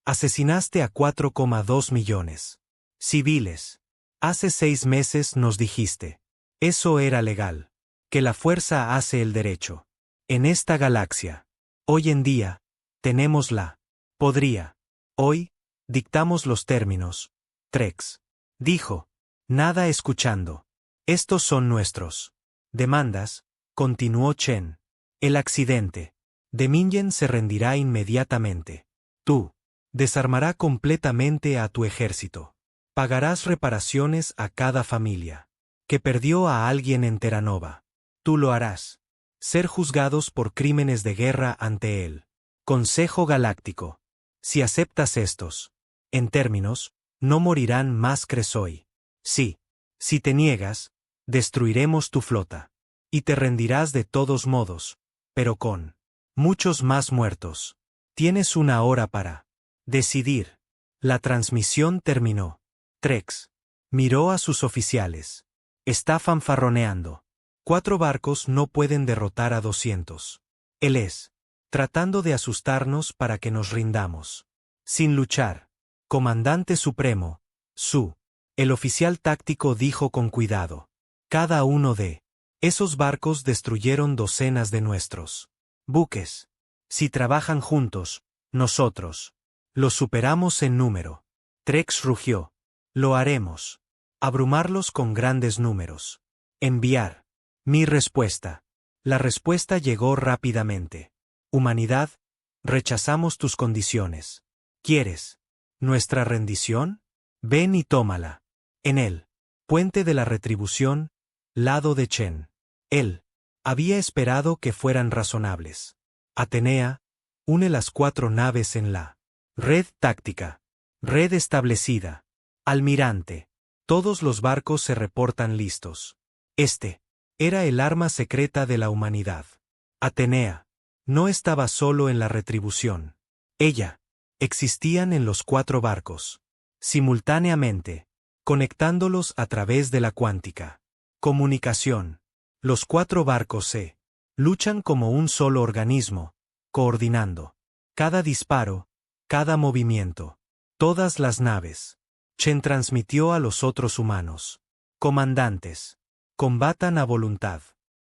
Asesinaste a 4,2 millones. Civiles. Hace 6 meses nos dijiste. Eso era legal. Que la fuerza hace el derecho. En esta galaxia. Hoy en día, tenemos Hoy, dictamos los términos. Trex. Dijo. Nada escuchando. Estos son nuestros demandas, continuó Chen. El accidente de Mingen se rendirá inmediatamente. Tú. Desarmará completamente a tu ejército. Pagarás reparaciones a cada familia que perdió a alguien en Terranova. Tú lo harás. Ser juzgados por crímenes de guerra ante el Consejo Galáctico. Si aceptas estos en términos, no morirán más Cresoi. Sí. Si te niegas, destruiremos tu flota. Y te rendirás de todos modos, pero con muchos más muertos. Tienes una hora para decidir. La transmisión terminó. Trex miró a sus oficiales. Está fanfarroneando. 4 barcos no pueden derrotar a 200. Él es tratando de asustarnos para que nos rindamos. Sin luchar. Comandante Supremo, el oficial táctico dijo con cuidado. Cada uno de esos barcos destruyeron docenas de nuestros buques. Si trabajan juntos, nosotros los superamos en número. Trex rugió. Lo haremos. Abrumarlos con grandes números. Enviar. Mi respuesta. La respuesta llegó rápidamente. Humanidad, rechazamos tus condiciones. ¿Quieres nuestra rendición? Ven y tómala. En el puente de la retribución, lado de Chen. Él había esperado que fueran razonables. Atenea, une las 4 naves en la red táctica. Red establecida. Almirante. Todos los barcos se reportan listos. Este era el arma secreta de la humanidad. Atenea no estaba solo en la retribución. Ella existían en los 4 barcos. Simultáneamente, conectándolos a través de la cuántica. Comunicación. Los 4 barcos se luchan como un solo organismo, coordinando cada disparo, cada movimiento. Todas las naves. Chen transmitió a los otros humanos. Comandantes. Combatan a voluntad.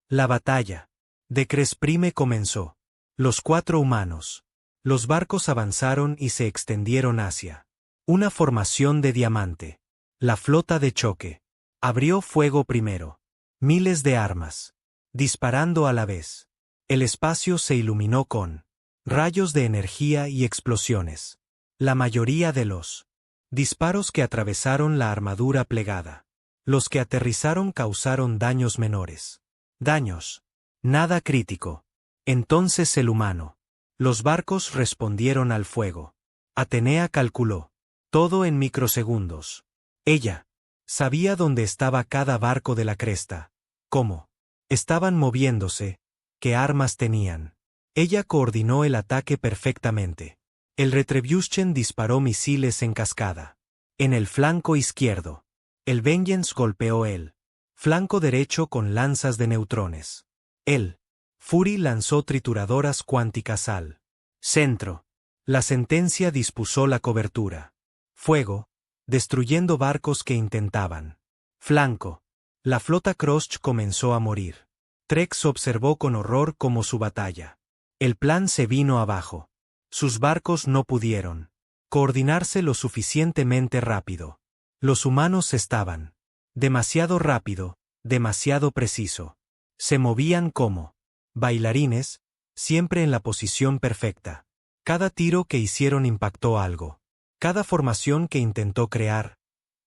La batalla de Cresprime comenzó. Los 4 humanos. Los barcos avanzaron y se extendieron hacia una formación de diamante. La flota de choque abrió fuego primero. Miles de armas disparando a la vez. El espacio se iluminó con rayos de energía y explosiones. La mayoría de los disparos que atravesaron la armadura plegada. Los que aterrizaron causaron daños menores. Daños. Nada crítico. Entonces el humano. Los barcos respondieron al fuego. Atenea calculó. Todo en microsegundos. Ella sabía dónde estaba cada barco de la cresta. Cómo estaban moviéndose. Qué armas tenían. Ella coordinó el ataque perfectamente. El Retribution disparó misiles en cascada. En el flanco izquierdo. El Vengeance golpeó el flanco derecho con lanzas de neutrones. El Fury lanzó trituradoras cuánticas al centro. La sentencia dispuso la cobertura. Fuego, destruyendo barcos que intentaban. Flanco. La flota Krosh comenzó a morir. Trex observó con horror cómo su batalla. El plan se vino abajo. Sus barcos no pudieron coordinarse lo suficientemente rápido. Los humanos estaban demasiado rápido, demasiado preciso. Se movían como bailarines, siempre en la posición perfecta. Cada tiro que hicieron impactó algo. Cada formación que intentó crear,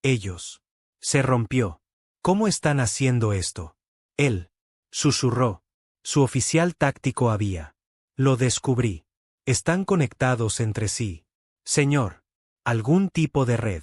ellos, se rompió. ¿Cómo están haciendo esto? Él susurró. Su oficial táctico había. Lo descubrí. Están conectados entre sí. Señor. Algún tipo de red.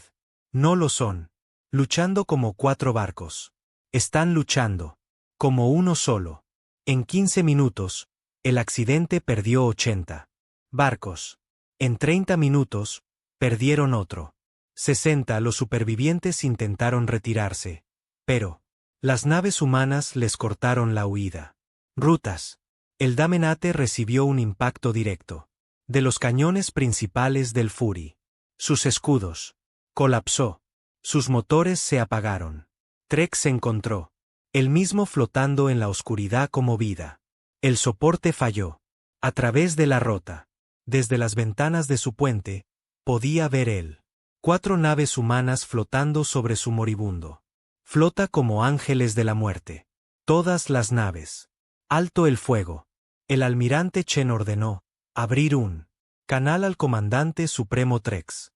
No lo son. Luchando como 4 barcos. Están luchando. Como uno solo. En 15 minutos, el accidente perdió 80 barcos. En 30 minutos, perdieron otro. 60 los supervivientes intentaron retirarse. Pero las naves humanas les cortaron la huida. Rutas. El Damenate recibió un impacto directo. De los cañones principales del Fury. Sus escudos. Colapsó. Sus motores se apagaron. Trek se encontró. Él mismo flotando en la oscuridad como vida. El soporte falló. A través de la rota. Desde las ventanas de su puente, podía ver él. 4 naves humanas flotando sobre su moribundo. Flota como ángeles de la muerte. Todas las naves. Alto el fuego. El almirante Chen ordenó abrir un canal al comandante supremo Trex.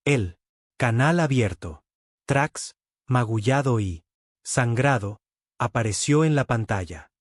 El canal abierto. Trax, magullado y sangrado, apareció en la pantalla.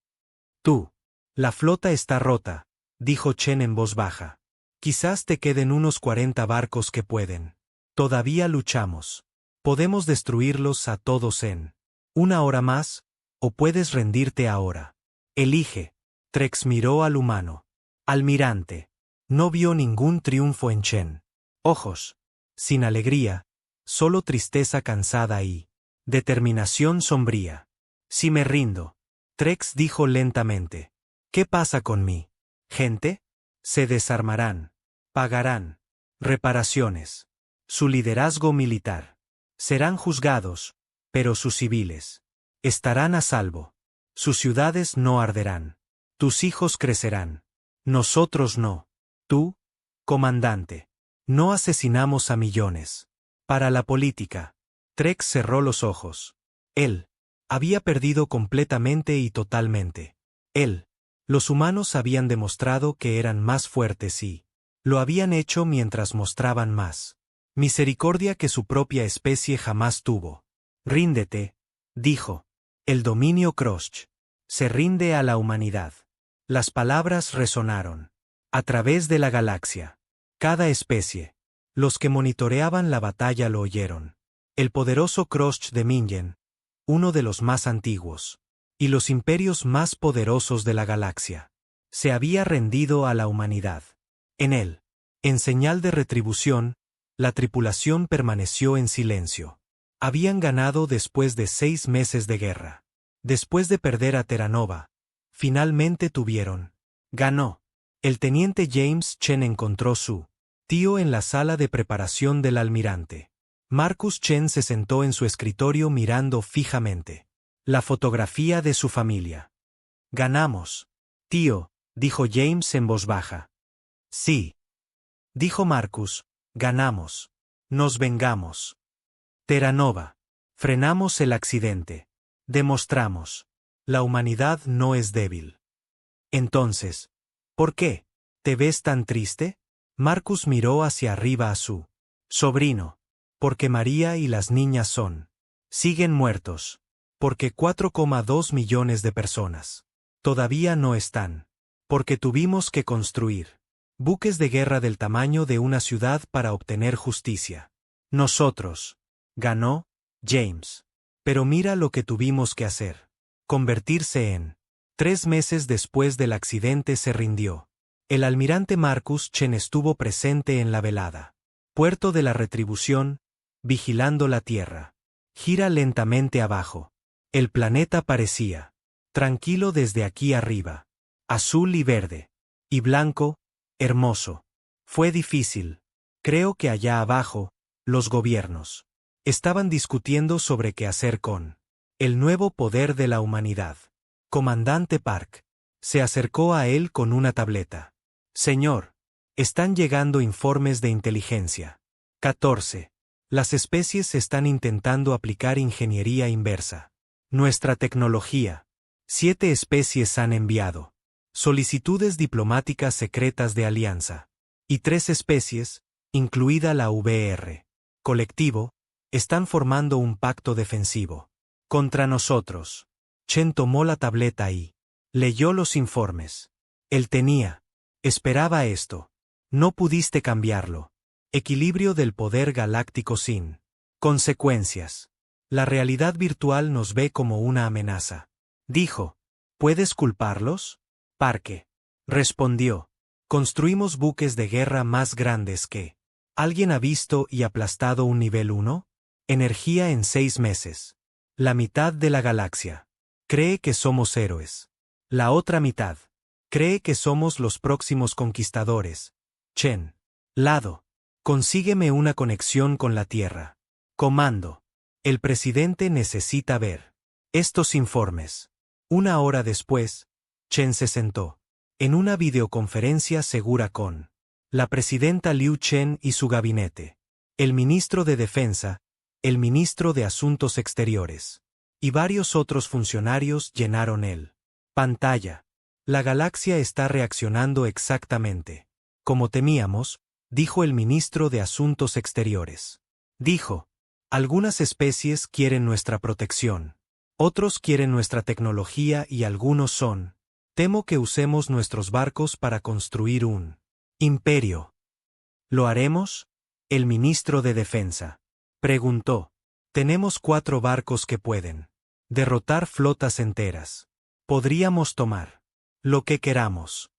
Tú. La flota está rota, dijo Chen en voz baja. Quizás te queden unos 40 barcos que pueden. Todavía luchamos. Podemos destruirlos a todos en 1 hora más, o puedes rendirte ahora. Elige. Trex miró al humano. Almirante. No vio ningún triunfo en Chen. Ojos. Sin alegría, solo tristeza cansada y determinación sombría. Si me rindo. Trex dijo lentamente. ¿Qué pasa con mi gente? Se desarmarán. Pagarán reparaciones. Su liderazgo militar. Serán juzgados, pero sus civiles estarán a salvo. Sus ciudades no arderán. Tus hijos crecerán. Nosotros no. Tú, comandante. No asesinamos a millones. Para la política. Trex cerró los ojos. Él había perdido completamente y totalmente. Él. Los humanos habían demostrado que eran más fuertes y lo habían hecho mientras mostraban más misericordia que su propia especie jamás tuvo. Ríndete, dijo. El dominio Krosh se rinde a la humanidad. Las palabras resonaron a través de la galaxia. Cada especie Los que monitoreaban la batalla lo oyeron. El poderoso Kroch de Mingen, uno de los más antiguos, y los imperios más poderosos de la galaxia, se había rendido a la humanidad. En él, en señal de retribución, la tripulación permaneció en silencio. Habían ganado después de 6 meses de guerra. Después de perder a Terra Nova, finalmente tuvieron. Ganó. El teniente James Chen encontró su tío en la sala de preparación del almirante. Marcus Chen se sentó en su escritorio mirando fijamente la fotografía de su familia. Ganamos. Tío, dijo James en voz baja. Sí. Dijo Marcus, ganamos. Nos vengamos. Terra Nova. Frenamos el accidente. Demostramos. La humanidad no es débil. Entonces, ¿por qué? ¿Te ves tan triste? Marcus miró hacia arriba a su sobrino. Porque María y las niñas siguen muertos. Porque 4,2 millones de personas todavía no están. Porque tuvimos que construir buques de guerra del tamaño de una ciudad para obtener justicia. Nosotros. Ganó, James. Pero mira lo que tuvimos que hacer. Convertirse en. 3 meses después del accidente se rindió. El almirante Marcus Chen estuvo presente en la velada. Puerto de la Retribución, vigilando la Tierra. Gira lentamente abajo. El planeta parecía tranquilo desde aquí arriba. Azul y verde. Y blanco, hermoso. Fue difícil. Creo que allá abajo, los gobiernos estaban discutiendo sobre qué hacer con el nuevo poder de la humanidad. Comandante Park se acercó a él con una tableta. Señor, están llegando informes de inteligencia. 14. Las especies están intentando aplicar ingeniería inversa. Nuestra tecnología. 7 especies han enviado solicitudes diplomáticas secretas de alianza. Y 3 especies, incluida la VR, colectivo, están formando un pacto defensivo contra nosotros. Chen tomó la tableta y leyó los informes. Él esperaba esto. No pudiste cambiarlo. Equilibrio del poder galáctico sin consecuencias. La realidad virtual nos ve como una amenaza. Dijo, ¿puedes culparlos? Parque respondió, construimos buques de guerra más grandes que ¿alguien ha visto y aplastado un nivel 1? Energía en 6 meses. La mitad de la galaxia cree que somos héroes. La otra mitad cree que somos los próximos conquistadores. Chen. Lado. Consígueme una conexión con la Tierra. Comando. El presidente necesita ver estos informes. 1 hora después, Chen se sentó en una videoconferencia segura con la presidenta Liu Chen y su gabinete, el ministro de Defensa, el ministro de Asuntos Exteriores, y varios otros funcionarios llenaron el pantalla. La galaxia está reaccionando exactamente como temíamos, dijo el ministro de Asuntos Exteriores. Dijo, algunas especies quieren nuestra protección, otros quieren nuestra tecnología y algunos temo que usemos nuestros barcos para construir un imperio. ¿Lo haremos? El ministro de Defensa preguntó. Tenemos 4 barcos que pueden derrotar flotas enteras. Podríamos tomar lo que queramos.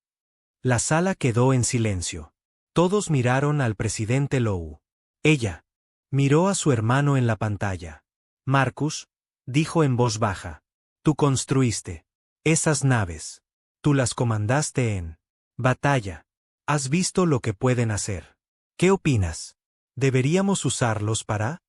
La sala quedó en silencio. Todos miraron al presidente Lou. Ella miró a su hermano en la pantalla. Marcus, dijo en voz baja, tú construiste esas naves. Tú las comandaste en batalla. ¿Has visto lo que pueden hacer? ¿Qué opinas? ¿Deberíamos usarlos para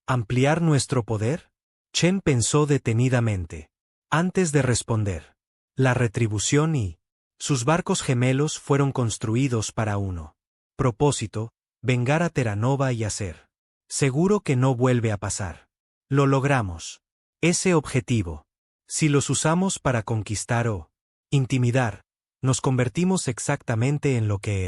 ampliar nuestro poder? Chen pensó detenidamente. Antes de responder, la retribución y sus barcos gemelos fueron construidos para uno propósito, vengar a Terra Nova y hacer seguro que no vuelve a pasar. Lo logramos. Ese objetivo. Si los usamos para conquistar o intimidar, nos convertimos exactamente en lo que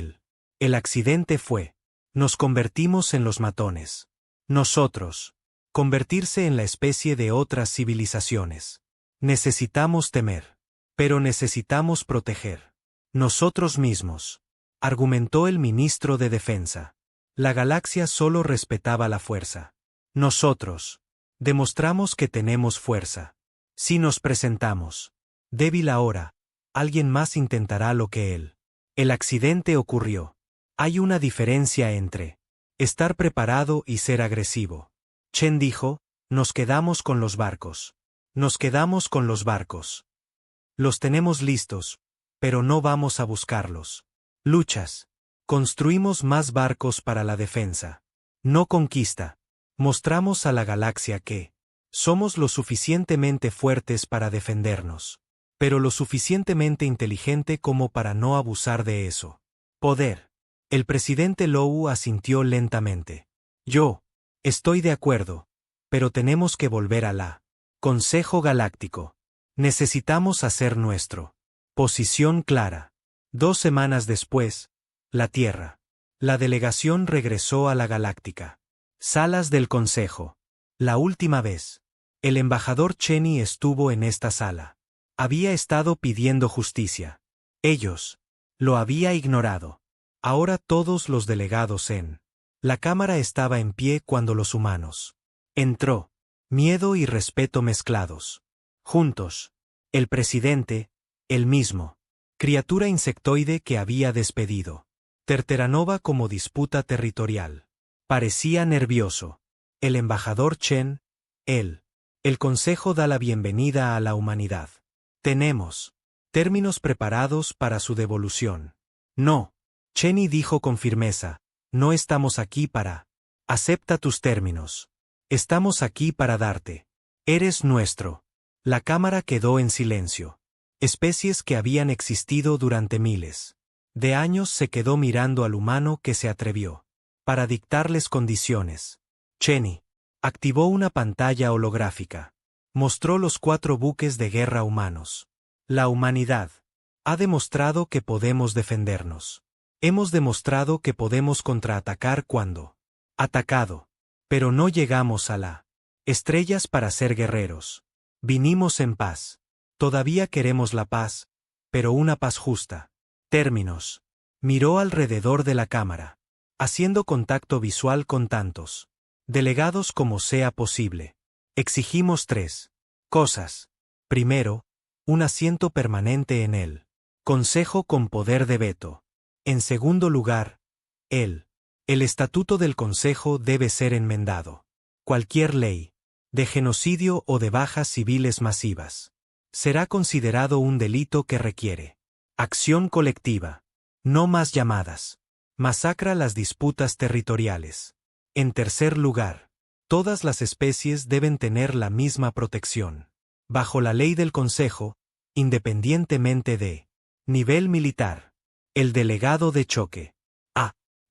el accidente fue. Nos convertimos en los matones. Nosotros. Convertirse en la especie de otras civilizaciones. Necesitamos temer. Pero necesitamos proteger. Nosotros mismos. Argumentó el ministro de Defensa. La galaxia solo respetaba la fuerza. Nosotros demostramos que tenemos fuerza. Si nos presentamos débil ahora, alguien más intentará lo que él. El accidente ocurrió. Hay una diferencia entre estar preparado y ser agresivo. Chen dijo, nos quedamos con los barcos. Nos quedamos con los barcos. Los tenemos listos, pero no vamos a buscarlos. Luchas. Construimos más barcos para la defensa. No conquista. Mostramos a la galaxia que somos lo suficientemente fuertes para defendernos, pero lo suficientemente inteligente como para no abusar de eso. Poder. El presidente Lou asintió lentamente. Yo estoy de acuerdo, pero tenemos que volver a la Consejo Galáctico. Necesitamos hacer nuestro posición clara. 2 semanas después, la Tierra. La delegación regresó a la Galáctica. Salas del Consejo. La última vez, el embajador Cheney estuvo en esta sala. Había estado pidiendo justicia. Ellos lo había ignorado. Ahora todos los delegados en la Cámara estaba en pie cuando los humanos entró. Miedo y respeto mezclados. Juntos. El presidente, el mismo. Criatura insectoide que había despedido Terteranova como disputa territorial. Parecía nervioso. El embajador Chen, él. El Consejo da la bienvenida a la humanidad. Tenemos términos preparados para su devolución. No. Cheney dijo con firmeza, no estamos aquí para. Acepta tus términos. Estamos aquí para darte. Eres nuestro. La Cámara quedó en silencio. Especies que habían existido durante miles de años se quedó mirando al humano que se atrevió para dictarles condiciones. Cheney activó una pantalla holográfica. Mostró los 4 buques de guerra humanos. La humanidad ha demostrado que podemos defendernos. Hemos demostrado que podemos contraatacar cuando atacado. Pero no llegamos a la estrellas para ser guerreros. Vinimos en paz. Todavía queremos la paz, pero una paz justa. Términos. Miró alrededor de la cámara, haciendo contacto visual con tantos delegados como sea posible. Exigimos 3 cosas. Primero, un asiento permanente en el Consejo con poder de veto. En segundo lugar, el estatuto del Consejo debe ser enmendado. Cualquier ley de genocidio o de bajas civiles masivas será considerado un delito que requiere acción colectiva. No más llamadas. Masacra las disputas territoriales. En tercer lugar, todas las especies deben tener la misma protección bajo la ley del Consejo, independientemente de nivel militar. El delegado de choque.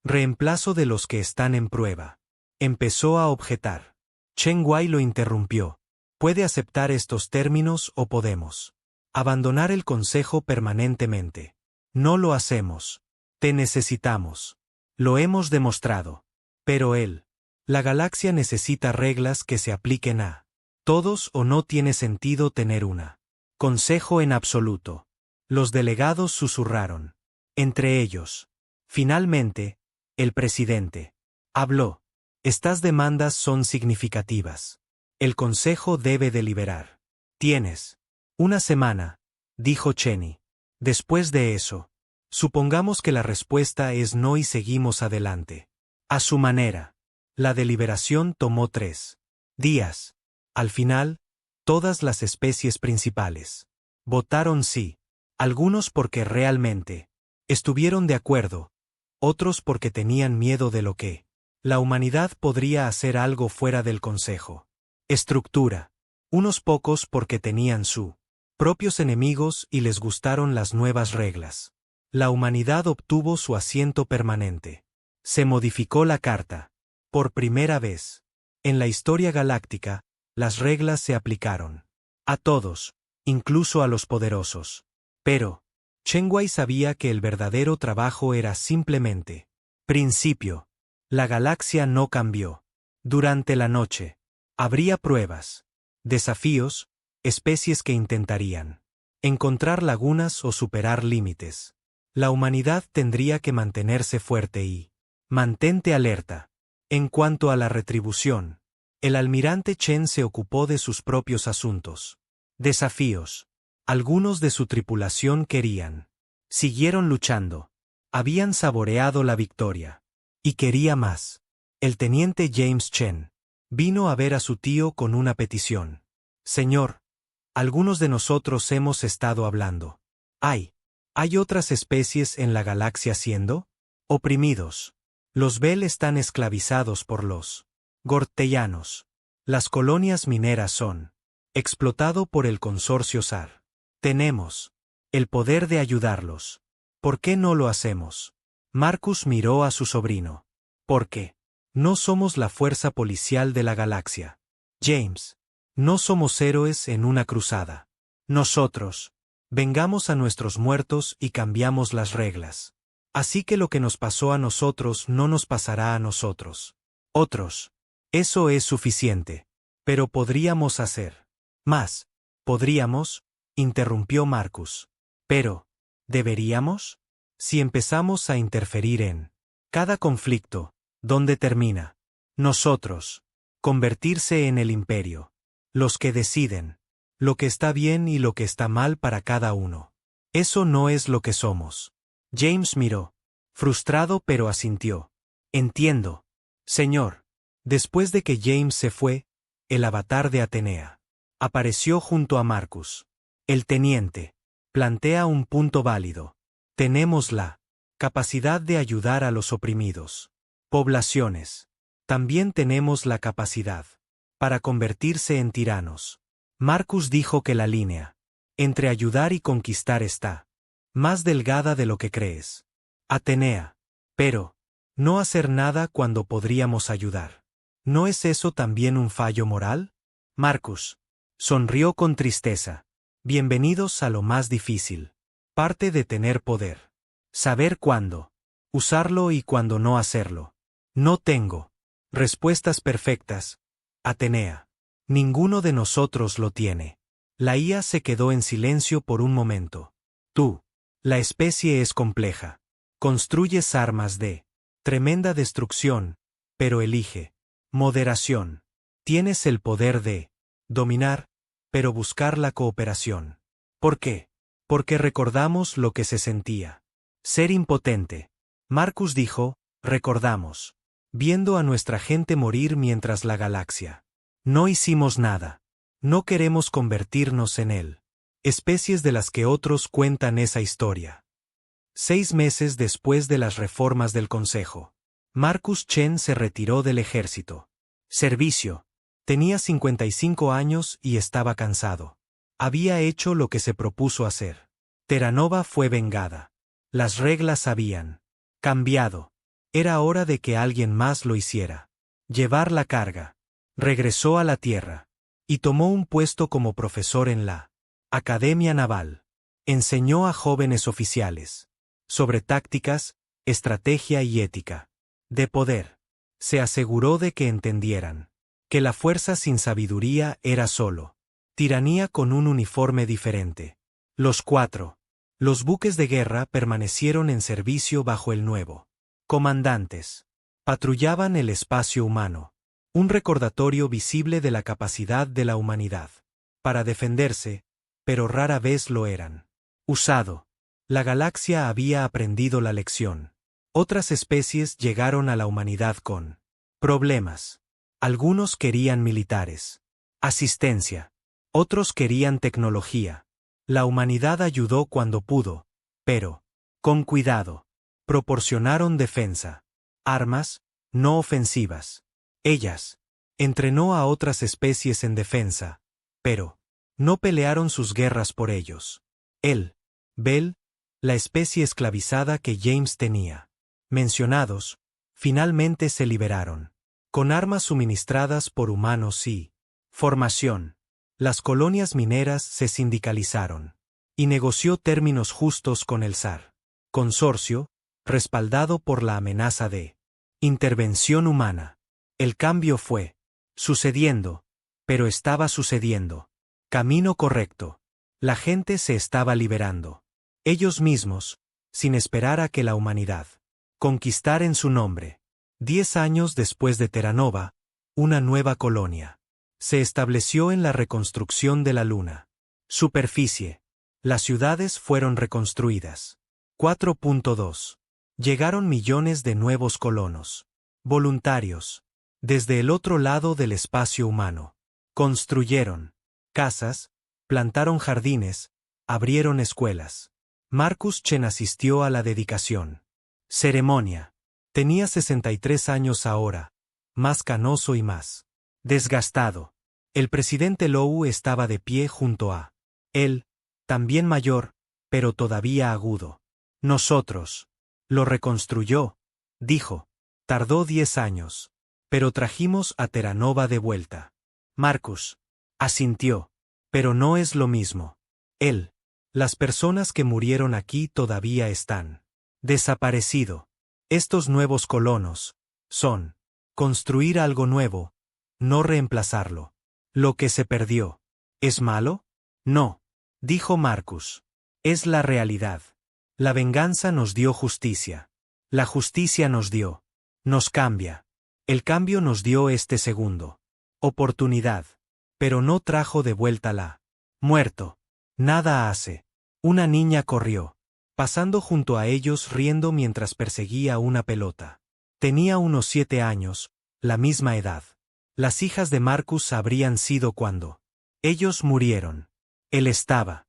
Reemplazo de los que están en prueba. Empezó a objetar. Chen Wei lo interrumpió. Puede aceptar estos términos o podemos abandonar el Consejo permanentemente. No lo hacemos. Te necesitamos. Lo hemos demostrado. Pero la galaxia necesita reglas que se apliquen a todos o no tiene sentido tener una consejo en absoluto. Los delegados susurraron. Entre ellos. Finalmente, el presidente habló. Estas demandas son significativas. El Consejo debe deliberar. Tienes 1 semana, dijo Cheney. Después de eso, supongamos que la respuesta es no y seguimos adelante. A su manera. La deliberación tomó 3 días. Al final, todas las especies principales votaron sí. Algunos porque realmente estuvieron de acuerdo, otros porque tenían miedo de lo que la humanidad podría hacer algo fuera del Consejo. Estructura. Unos pocos porque tenían sus propios enemigos y les gustaron las nuevas reglas. La humanidad obtuvo su asiento permanente. Se modificó la carta. Por primera vez en la historia galáctica, las reglas se aplicaron a todos, incluso a los poderosos. Pero Chen Wei sabía que el verdadero trabajo era simplemente principio. La galaxia no cambió. Durante la noche, habría pruebas, desafíos, especies que intentarían encontrar lagunas o superar límites. La humanidad tendría que mantenerse fuerte y Mantente alerta. En cuanto a la retribución, el almirante Chen se ocupó de sus propios asuntos. Desafíos. Algunos de su tripulación querían. Siguieron luchando. Habían saboreado la victoria. Y quería más. El teniente James Chen vino a ver a su tío con una petición. Señor, algunos de nosotros hemos estado hablando. ¿Hay otras especies en la galaxia siendo oprimidos? Los Bell están esclavizados por los gortellanos. Las colonias mineras son explotado por el consorcio SAR. Tenemos el poder de ayudarlos. ¿Por qué no lo hacemos? Marcus miró a su sobrino. ¿Por qué? No somos la fuerza policial de la galaxia. James, no somos héroes en una cruzada. Nosotros vengamos a nuestros muertos y cambiamos las reglas. Así que lo que nos pasó a nosotros no nos pasará a nosotros. Otros. Eso es suficiente. Pero podríamos hacer más. ¿Podríamos? Interrumpió Marcus. Pero, ¿deberíamos? Si empezamos a interferir en cada conflicto, ¿dónde termina? Nosotros. Convertirse en el imperio. Los que deciden lo que está bien y lo que está mal para cada uno. Eso no es lo que somos. James miró, frustrado pero asintió. Entiendo. Señor. Después de que James se fue, el avatar de Atenea apareció junto a Marcus. El teniente plantea un punto válido. Tenemos la capacidad de ayudar a los oprimidos. Poblaciones. También tenemos la capacidad para convertirse en tiranos. Marcus dijo que la línea entre ayudar y conquistar está más delgada de lo que crees. Atenea. Pero, no hacer nada cuando podríamos ayudar. ¿No es eso también un fallo moral? Marcus sonrió con tristeza. Bienvenidos a lo más difícil. Parte de tener poder. Saber cuándo usarlo y cuándo no hacerlo. No tengo respuestas perfectas, Atenea. Ninguno de nosotros lo tiene. La IA se quedó en silencio por un momento. Tú. La especie es compleja. Construyes armas de tremenda destrucción, pero elige moderación. Tienes el poder de dominar, pero buscar la cooperación. ¿Por qué? Porque recordamos lo que se sentía. Ser impotente. Marcus dijo, recordamos. Viendo a nuestra gente morir mientras la galaxia. No hicimos nada. No queremos convertirnos en él. Especies de las que otros cuentan esa historia. 6 meses después de las reformas del Consejo, Marcus Chen se retiró del ejército. Servicio. Tenía 55 años y estaba cansado. Había hecho lo que se propuso hacer. Terra Nova fue vengada. Las reglas habían cambiado. Era hora de que alguien más lo hiciera. Llevar la carga. Regresó a la Tierra. Y tomó un puesto como profesor en la Academia Naval. Enseñó a jóvenes oficiales sobre tácticas, estrategia y ética de poder. Se aseguró de que entendieran que la fuerza sin sabiduría era solo tiranía con un uniforme diferente. Los 4. Los buques de guerra permanecieron en servicio bajo el nuevo comandantes. Patrullaban el espacio humano. Un recordatorio visible de la capacidad de la humanidad para defenderse, pero rara vez lo eran. Usado. La galaxia había aprendido la lección. Otras especies llegaron a la humanidad con problemas. Algunos querían militares. Asistencia. Otros querían tecnología. La humanidad ayudó cuando pudo, pero, con cuidado. Proporcionaron defensa. Armas, no ofensivas. Ellas. Entrenó a otras especies en defensa, pero no pelearon sus guerras por ellos. Él, Bell, la especie esclavizada que James tenía. Mencionados, finalmente se liberaron. Con armas suministradas por humanos y formación. Las colonias mineras se sindicalizaron. Y negoció términos justos con el SAR. Consorcio, respaldado por la amenaza de intervención humana. El cambio fue sucediendo, pero estaba sucediendo. Camino correcto. La gente se estaba liberando. Ellos mismos, sin esperar a que la humanidad Conquistar en su nombre. 10 años después de Terranova, una nueva colonia. Se estableció en la reconstrucción de la luna. Superficie. Las ciudades fueron reconstruidas. 4.2. Llegaron millones de nuevos colonos. Voluntarios. Desde el otro lado del espacio humano. Construyeron casas, plantaron jardines, abrieron escuelas. Marcus Chen asistió a la dedicación. Ceremonia. Tenía 63 años ahora, más canoso y más desgastado. El presidente Lou estaba de pie junto a él, también mayor, pero todavía agudo. Nosotros. Lo reconstruyó, dijo. Tardó 10 años. Pero trajimos a Terranova de vuelta. Marcus asintió. Pero no es lo mismo. Él. Las personas que murieron aquí todavía están desaparecido. Estos nuevos colonos son construir algo nuevo, no reemplazarlo. Lo que se perdió. ¿Es malo? No, dijo Marcus. Es la realidad. La venganza nos dio justicia. La justicia nos cambia. El cambio nos dio este segundo oportunidad. Pero no trajo de vuelta la muerto. Nada hace. Una niña corrió, pasando junto a ellos riendo mientras perseguía una pelota. Tenía unos 7 años, la misma edad. Las hijas de Marcus habrían sido cuando ellos murieron. Él estaba